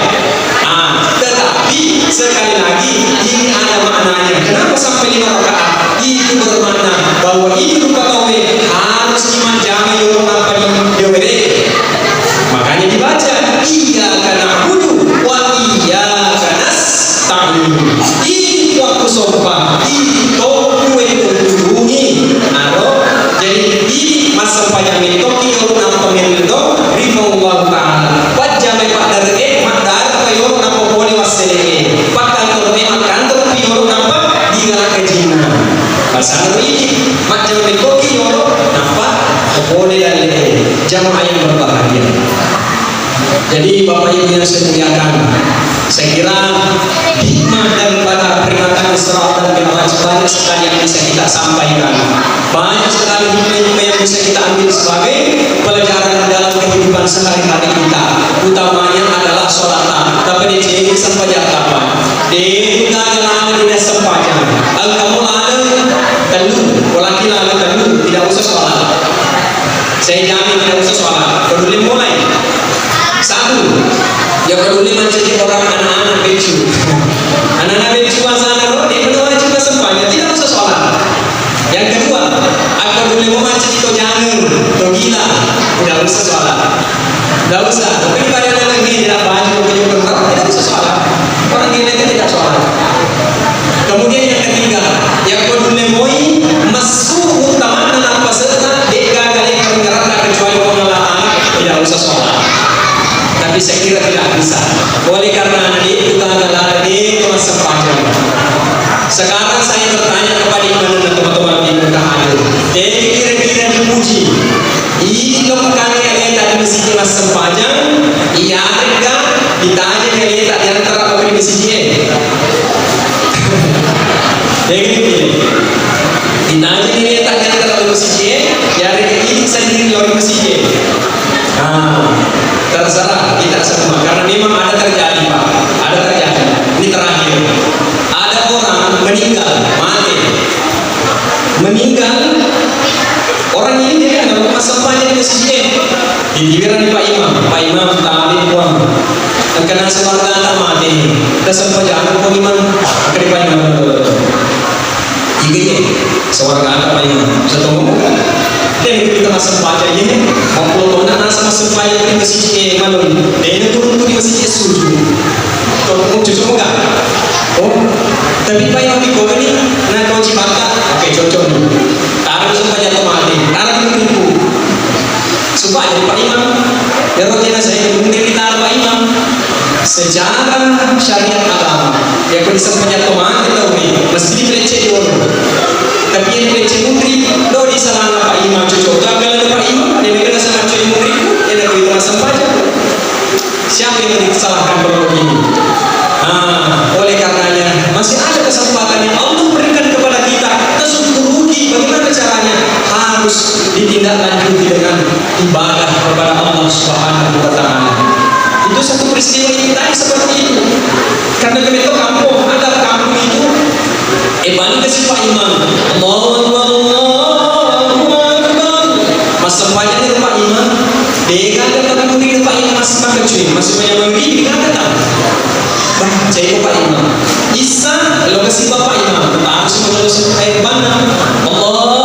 Tetapi sekali lagi ini ada maknanya. Kenapa sampai 5 rakaat? Itu bermakna bahwa ini rupa tauhid harus dimanjami orang apa di diomede. Makanya dibaca iyyaka na'budu wa iyyaka nasta'in. Ini waktu sofa itu kue menghubungi jadi ini masa panjang itu kita orang pemilik itu rifallah ta'ala wajah mepak dari madar kayu nampak boleh wasile pakai terus makan terus pior nampak dia kejina pasal ini macam itu pior nampak boleh dari jamaah yang berbahagia. Jadi Bapak Ibu yang saya muliakan, saya kira hikmah daripada peringatan Isra dan Mi'raj banyak sekali yang bisa kita sampaikan. Banyak sekali hikmah yang bisa kita ambil sebagai pelajaran dalam kehidupan sehari-hari kita. Utamanya adalah sholat. Tapi di sini sampai apa? Di kita lama tidak sempajan. Kamu lama telu, laki lama telu tidak usah sholat. Saya jamin tidak usah sholat. Peduli mulai. Satu, yang peduli menjadi orang anak-anak becu. Anak-anak becu sana roh, dia berdoa juga sempatnya tidak usah sholat. Yang kedua, aku peduli menjadi kau jangan, kau gila, tidak usah sholat. Tidak usah. Tapi pada orang ini tidak baju, tidak usah sholat. Orang gila itu tidak sholat. Kemudian yang ketiga, yang peduli moi masuk utama dan peserta deka kali pengeran kecuali pengelaan tidak usah sholat. Tapi saya kira tidak bisa. Oleh karena itu adalah itu masa panjang. Sekarang saya bertanya kepada iman teman-teman di muka hadir. Jadi kira-kira dipuji. Ini kami yang tadi mesti masa panjang. Iya ada ditanya kalian tak yang antara apa di masjid. Jadi ditanya kalian tak yang antara di masjid. Jadi ini sendiri lagi masjid. Terserah kita semua karena memang ada terjadi Pak, ada terjadi. Ini terakhir, ada orang meninggal orang ini dia ada rumah sempatnya di masjid di giliran Pak Imam talim uang dan kena sewarga tak mati dan sempat jangan Pak Imam ke Pak Imam ini sewarga tak Pak Imam satu ngomong kan. Dan itu kita masuk baca ini, kalau nak nasa masuk baca di masjid malu, dan itu turun di masjid sujud. Kalau mau cucu enggak? Oh, tapi Pak yang di kau ini, nak kau cipta, oke cocok nih. Taruh supaya mati, taruh di buku. Supaya Pak Imam, ya rotina saya mungkin kita Pak Imam. sejarah syariat alam yang bisa menyatukan kita ini mesti dipeleceh dulu. Tapi yang peleceh mudri do di sana Pak Imam cocok gagal Pak Imam dia mereka sama cuy mudri dia ada itu masam saja. Siapa yang disalahkan perlu ini? Oleh karenanya masih ada kesempatan yang Allah berikan kepada kita. Kita sungguh rugi. Bagaimana caranya? Harus ditindaklanjuti dengan ibadah kepada Allah Subhanahu wa Ta'ala. Itu satu peristiwa yang tadi seperti itu. Karena kami tahu kampung, ada kampung itu balik ke si Pak Imam. Allahu Akbar, Allahu Akbar. Mas sempatnya ni Pak Imam. Dia kata tak mungkin Pak Imam masih makan cuy, masih banyak membeli. Dia kata tak. Cari Pak Imam. Isa kalau kasih Bapak Imam, tak harus mengulas ayat mana. Allah.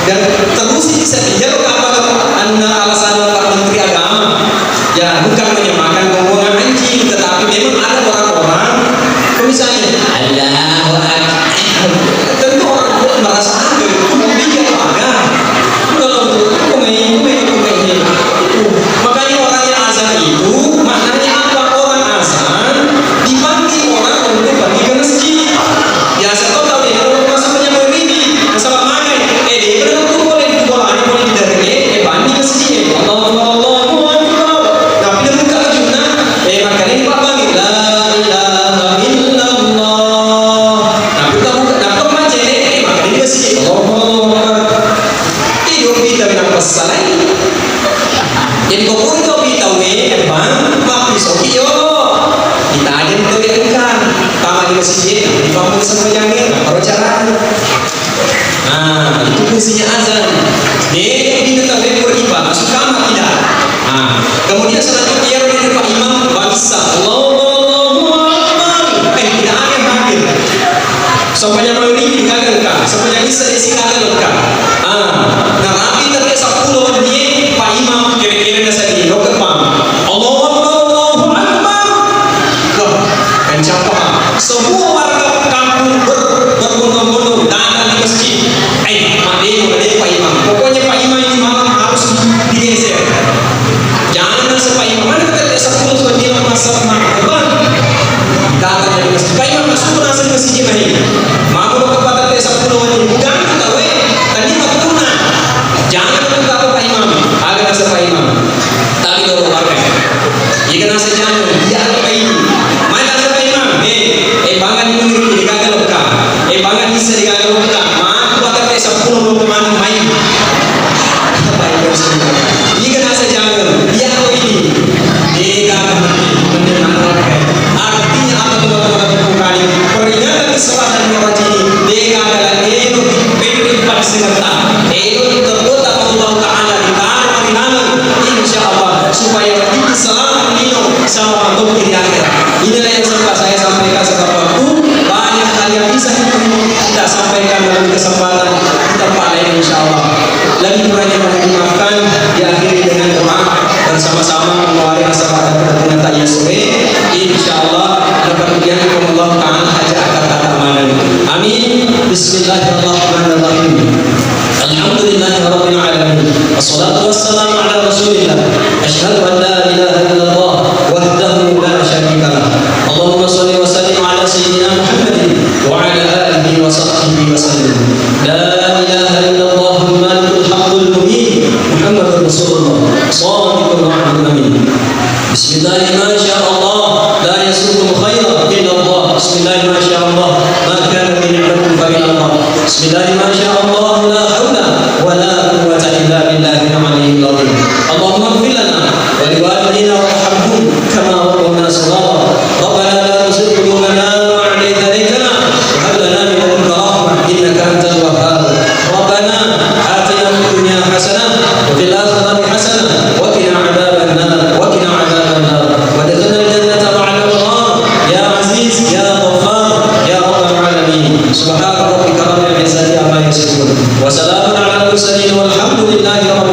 Dan terus bisa dihirup apa alasan Pak Menteri Agama ya bukan menyamakan pembuangan anjing, tetapi memang ada orang-orang misalnya Allahu Akbar, tentu orang merasa ada itu dia apa kalau makanya orangnya azan itu maknanya apa? Orang azan dipanggil orang untuk pergi ke masjid. Biasa kau tahu ya kalau masalahnya begini masalah makan dia benar boleh dikumpulkan boleh diderek banding ke sini Allahu Akbar tapi dia buka junah makanya ini Pak Bang la ilaha illallah tapi kita buka dapat macam ini makanya dia ke sini Allahu Akbar hidup kita dengan pesan jadi kau pun kau beritahu Bang Pak besok yo kita aja mendoakan tamat di masjid di bangun sama jangan baru jalan. Itu fungsinya azan. Dia diketahui beribadah masuk kamar tidak. Kemudian selanjutnya dia Pak Imam bangsa Allahu Akbar. Tidak ada yang hadir. Sampainya Maulidi digagalkan, sampainya Isa digagalkan. Nah, rapi terkesa 10 dia Pak Imam kira-kira dasar ini dokter Pak. Allahu Akbar, Allahu Akbar. Loh, kencang Pak. Semua warga kampung berbondong-bondong datang di masjid. Madeo Pak Imam. Pokoknya Pak Imam ini malam harus digeser. Jangan nasa Pak Imam. Mana kita lihat 10 tuan dia masak makan. Datang dari masjid. Pak Imam masuk nasa masjid ini. Mau kepada lihat 10 ini. Bukan kita tadi tak tuna. Jangan buka Pak Imam. Agak nasa Pak Imam. Tapi kalau warga. Jika nasa jangan. Dia ada ini. Mana nasa Pak Imam? Bangan ini digagalkan. Bangan bisa digagalkan. Sepuluh kemana main jika nasa jangan dia tahu ini dia menenangkan artinya apa teman-teman kali peringatan kesempatan orang ini dia adalah itu beribadah sebentar itu terbuka Allah Ta'ala di tanah marihanan insyaallah supaya kita selamat minum sama untuk di akhir. Inilah yang sempat saya sampaikan sebab waktu banyak hal yang bisa kita sampaikan dalam kesempatan insyaallah. Lagi kurangnya mohon dimaafkan, diakhiri dengan doa dan sama-sama mengawali asal-asal kita tanya sore. Insyaallah dapat dijamin Allah Ta'ala hajat kata amalan. Amin. Bismillahirrahmanirrahim. Alhamdulillahirabbil alamin. Wassalatu wassalamu ala Rasulillah. Asyhadu an la ilaha illallah wahdahu la syarika lah. Allahumma shalli wa sallim ala sayyidina Muhammadin wa ala alihi wa sahbihi wa sallam. La ilaha illallah malikul haqqul mubin Muhammadur Rasulullah shadiqul wa'dul amin. Bismillahirrahmanirrahim. Masyaallah la yasukum khairan illa Allah. Bismillahirrahmanirrahim. Ma kana min ni'matin fa min Allah. Bismillahirrahmanirrahim. La haula wa la quwwata illa billahil aliyyil azim. Allahumma ighfir lana wa liwalidina warhamhum kama rabbawna shaghara. Rabbana la tuzigh qulubana ba'da idh hadaytana wa hab lana min ladunka rahmah innaka antal wahhab. Rabbana atina fid dunya hasanah wa fil akhirati hasanah wa qina adzaban nar wa qina adzaban nar wa adkhilna al-jannata ma'al abrar ya aziz ya ghaffar ya rabbal alamin. Subhana rabbika rabbil izzati amma yasifun wa salamun 'alal mursalin walhamdulillahi rabbil